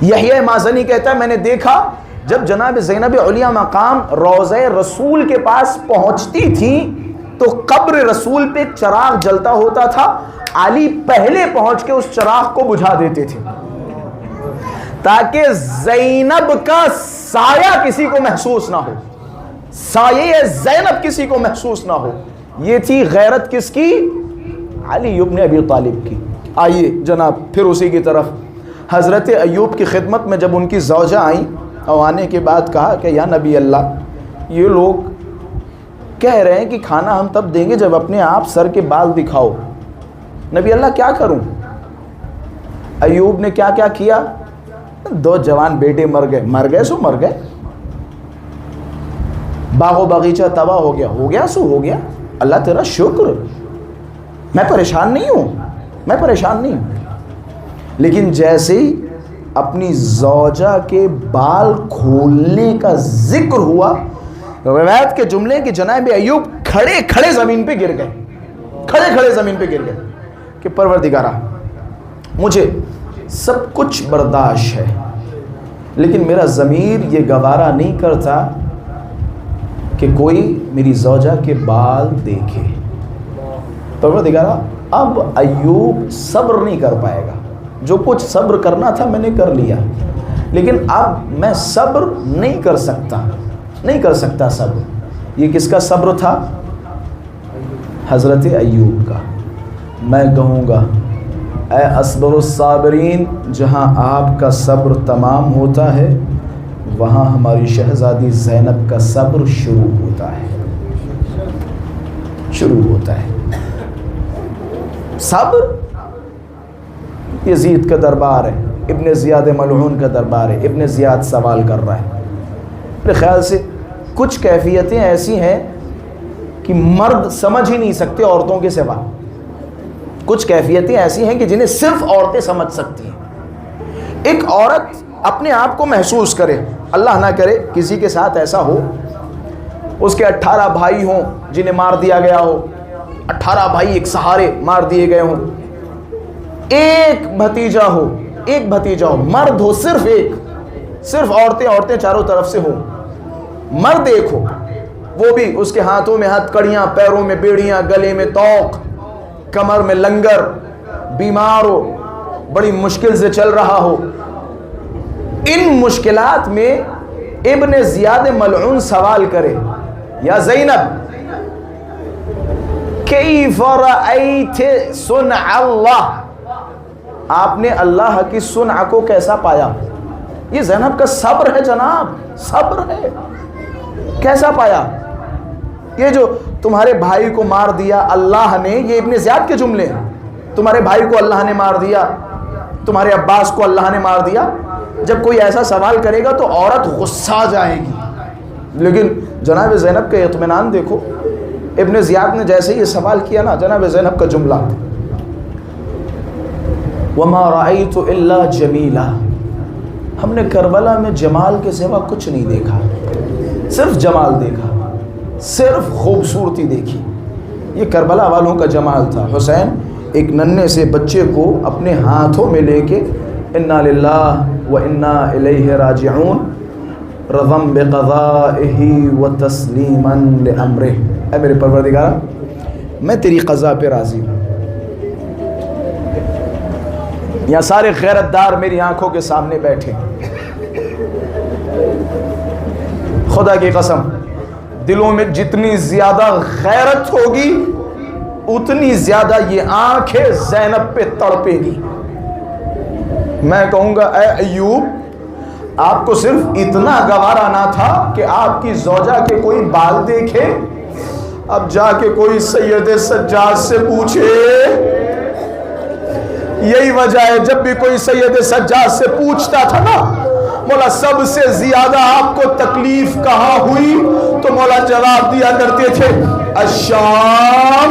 یحییٰ مازنی کہتا ہے میں نے دیکھا جب جناب زینب علیہ مقام روضہ رسول کے پاس پہنچتی تھی تو قبر رسول پہ ایک چراغ جلتا ہوتا تھا، علی پہلے پہنچ کے اس چراغ کو بجھا دیتے تھے تاکہ زینب کا سایہ کسی کو محسوس نہ ہو، سایہ زینب کسی کو محسوس نہ ہو. یہ تھی غیرت کس کی؟ علی ابن ابی طالب کی. آئیے جناب پھر اسی کی طرف. حضرت ایوب کی خدمت میں جب ان کی زوجہ آئیں اور آنے کے بعد کہا کہ یا نبی اللہ یہ لوگ کہہ رہے ہیں کہ کھانا ہم تب دیں گے جب اپنے آپ سر کے بال دکھاؤ. نبی اللہ کیا کروں؟ ایوب نے کیا کیا کیا؟ 2 جوان بیٹے مر گئے سو مر گئے، باغ و باغیچہ تباہ ہو گیا سو ہو گیا، اللہ تیرا شکر، میں پریشان نہیں ہوں. لیکن جیسے ہی اپنی زوجہ کے بال کھولنے کا ذکر ہوا، روایت کے جملے کہ جناب ایوب کھڑے زمین پہ گر گئے کہ پروردگارا مجھے سب کچھ برداشت ہے لیکن میرا ضمیر یہ گوارا نہیں کرتا کہ کوئی میری زوجہ کے بال دیکھے. پروردگارا اب ایوب صبر نہیں کر پائے گا، جو کچھ صبر کرنا تھا میں نے کر لیا، لیکن اب میں صبر نہیں کر سکتا صبر. یہ کس کا صبر تھا؟ حضرت ایوب کا. میں کہوں گا اے اصبر الصابرین، جہاں آپ کا صبر تمام ہوتا ہے وہاں ہماری شہزادی زینب کا صبر شروع ہوتا ہے. صبر یزید کا دربار ہے، ابن زیاد ملعون کا دربار ہے. ابن زیاد سوال کر رہا ہے. میرے خیال سے کچھ کیفیتیں ایسی ہیں کہ مرد سمجھ ہی نہیں سکتے عورتوں کے سوا. کچھ کیفیتیں ایسی ہیں کہ جنہیں صرف عورتیں سمجھ سکتی ہیں. ایک عورت اپنے آپ کو محسوس کرے، اللہ نہ کرے کسی کے ساتھ ایسا ہو اس کے 18 بھائی ہوں جنہیں مار دیا گیا ہو، 18 بھائی ایک سہارے مار دیے گئے ہوں، ایک بھتیجا ہو، مرد ہو صرف ایک، صرف عورتیں چاروں طرف سے ہوں، مرد ایک ہو، وہ بھی اس کے ہاتھوں میں ہتھ کڑیاں، پیروں میں بیڑیاں، گلے میں توق، کمر میں لنگر، بیمار ہو، بڑی مشکل سے چل رہا ہو. ان مشکلات میں ابن زیاد ملعون سوال کرے یا زینب کیف رأیت صنع اللہ، آپ نے اللہ کی صنع کو کیسا پایا؟ یہ زینب کا صبر ہے جناب، صبر ہے. کیسا پایا؟ یہ جو تمہارے بھائی کو مار دیا اللہ نے، یہ ابن زیاد کے جملے ہیں. تمہارے بھائی کو اللہ نے مار دیا، تمہارے عباس کو اللہ نے مار دیا. جب کوئی ایسا سوال کرے گا تو عورت غصہ جائے گی، لیکن جناب زینب کا اطمینان دیکھو. ابن زیاد نے جیسے یہ سوال کیا نا، جناب زینب کا جملہ وَمَا رَأَيْتُ إِلَّا جَمِيلًا، ہم نے کربلا میں جمال کے سوا کچھ نہیں دیکھا، صرف جمال دیکھا، صرف خوبصورتی دیکھی. یہ کربلا والوں کا جمال تھا. حسین ایک ننھے سے بچے کو اپنے ہاتھوں میں لے کے اِنَّا لِلَّهِ وَإِنَّا إِلَيْهِ رَاجِعُونَ رَضًا بِقَضَائِهِ وَتَسْلِيمًا لِأَمْرِهِ. اے میرے پروردگار میں تیری قضا پہ راضی ہوں. یہاں سارے غیرت دار میری آنکھوں کے سامنے بیٹھے، خدا کی قسم دلوں میں جتنی زیادہ غیرت ہوگی اتنی زیادہ یہ آنکھیں زینب پہ تڑپے گی. میں کہوں گا اے ایوب، آپ کو صرف اتنا گوارا نہ تھا کہ آپ کی زوجہ کے کوئی بال دیکھے، اب جا کے کوئی سید سجاد سے پوچھے. یہی وجہ ہے جب بھی کوئی سید سجاد سے پوچھتا تھا نا مولا سب سے زیادہ آپ کو تکلیف کہاں ہوئی، تو مولا جواب دیا کرتے تھے الشام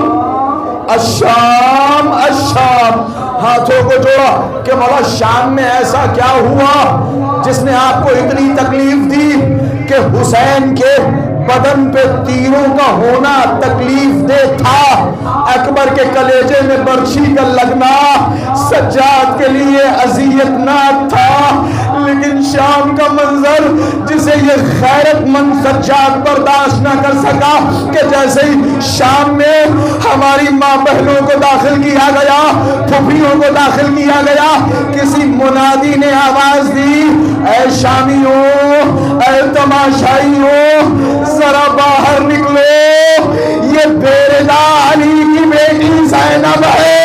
الشام الشام. ہاتھوں کو جوڑا کہ مولا شام میں ایسا کیا ہوا جس نے آپ کو اتنی تکلیف دی کہ حسین کے بدن پہ تیروں کا ہونا تکلیف دہ تھا، اکبر کے کلیجے میں برچھی کا لگنا سجاد کے لیے اذیت ناک تھا، لیکن شام کا منظر جسے یہ غیرت مند سجاد برداشت نہ کر سکا کہ جیسے ہی شام میں ہماری ماں بہنوں کو داخل کیا گیا، پھوپھیوں کو داخل کیا گیا، کسی منادی نے آواز دی، اے شامیوں، اے تماشائیوں، ذرا باہر نکلو، یہ بیردا علی کی بیٹی زینب ہے۔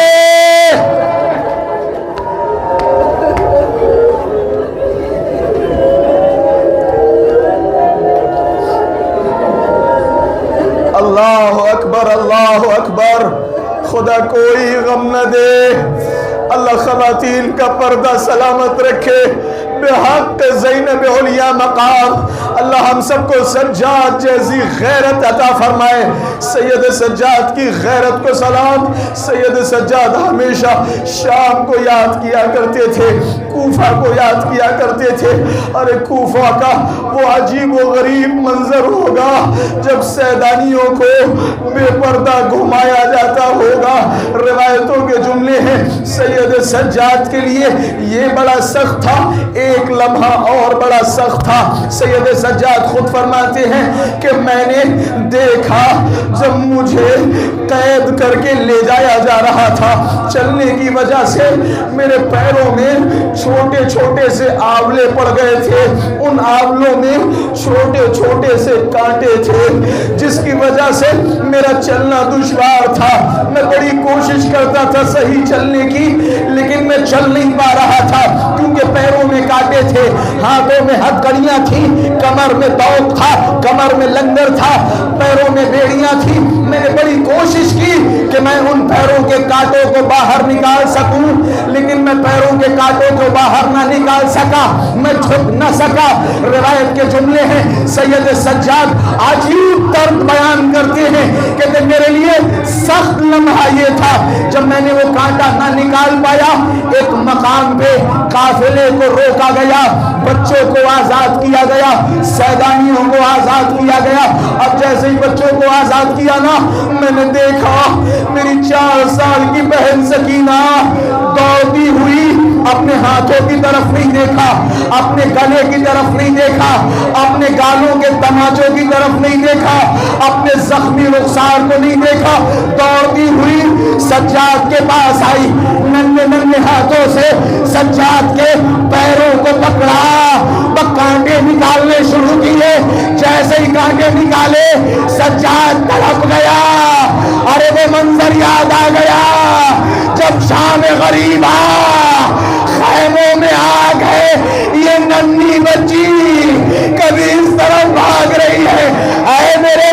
اللہ اکبر، اللہ اکبر، خدا کوئی غم نہ دے، اللہ خواتین کا پردہ سلامت رکھے، بحق زینب علیہ مقام اللہ ہم سب کو سجاد جیسی غیرت عطا فرمائے۔ سید سجاد کی غیرت کو سلام۔ سید سجاد ہمیشہ شام کو یاد کیا کرتے تھے، کوفہ کو یاد کیا کرتے تھے۔ ارے کوفہ کا وہ عجیب و غریب منظر ہوگا جب سیدانیوں کو بے پردہ گھمایا جاتا ہوگا۔ روایتوں کے جملے ہیں سید سجاد کے لیے یہ بڑا سخت تھا، ایک لمحہ اور بڑا سخت تھا۔ سید سجاد خود فرماتے ہیں کہ میں نے دیکھا جب مجھے قید کر کے لے جایا جا رہا تھا، چلنے کی وجہ سے میرے پیروں میں چھوٹے چھوٹے سے آولے پڑ گئے تھے، ان آولوں میں چھوٹے چھوٹے سے کانٹے تھے، جس کی وجہ سے میرا چلنا دشوار تھا۔ میں بڑی کوشش کرتا تھا صحیح چلنے کی، لیکن میں چل نہیں پا رہا تھا کیونکہ پیروں میں کانٹے تھے، ہاتھوں میں ہتھکڑیاں تھیں، کمر میں دوق تھا، کمر میں لنگر تھا، پیروں میں بیڑیاں تھیں۔ میں نے بڑی کوشش کی کہ میں ان پیروں کے کانٹوں کو باہر نکال سکوں، لیکن میں پیروں کے کانٹوں کو باہر نہ نکال سکا، میں جھک نہ سکا۔ روایت کے جملے ہیں سید سجاد عجیب درد بیان کرتے ہیں کہ میرے لیے سخت لمحہ یہ تھا جب میں نے وہ کانٹا نہ نکال پایا۔ ایک مقام پہ قافلے کو روکا گیا، بچوں کو آزاد کیا گیا، سیدانیوں کو آزاد کیا گیا۔ اب جیسے ہی بچوں کو آزاد کیا نا، میں نے دیکھا میری 4 سال کی بہن سکینہ دوڑتی ہوئی، اپنے ہاتھوں کی طرف نہیں دیکھا، اپنے گلے کی طرف نہیں دیکھا، اپنے گالوں کے تماچوں کی طرف نہیں دیکھا، اپنے زخمی رخسار کو نہیں دیکھا، دوڑتی ہوئی سجاد کے پاس آئی، ننھے ننھے ہاتھوں سے سجاد کے پیروں کو پکڑا، کانٹے نکالنے شروع کیے۔ جیسے ہی کانٹے نکالے سجاد تڑپ گیا۔ ارے وہ منظر یاد آ گیا جب شام غریبا خیموں میں آگ ہے، یہ ننھی بچی کبھی اس طرف بھاگ رہی ہے، اے میرے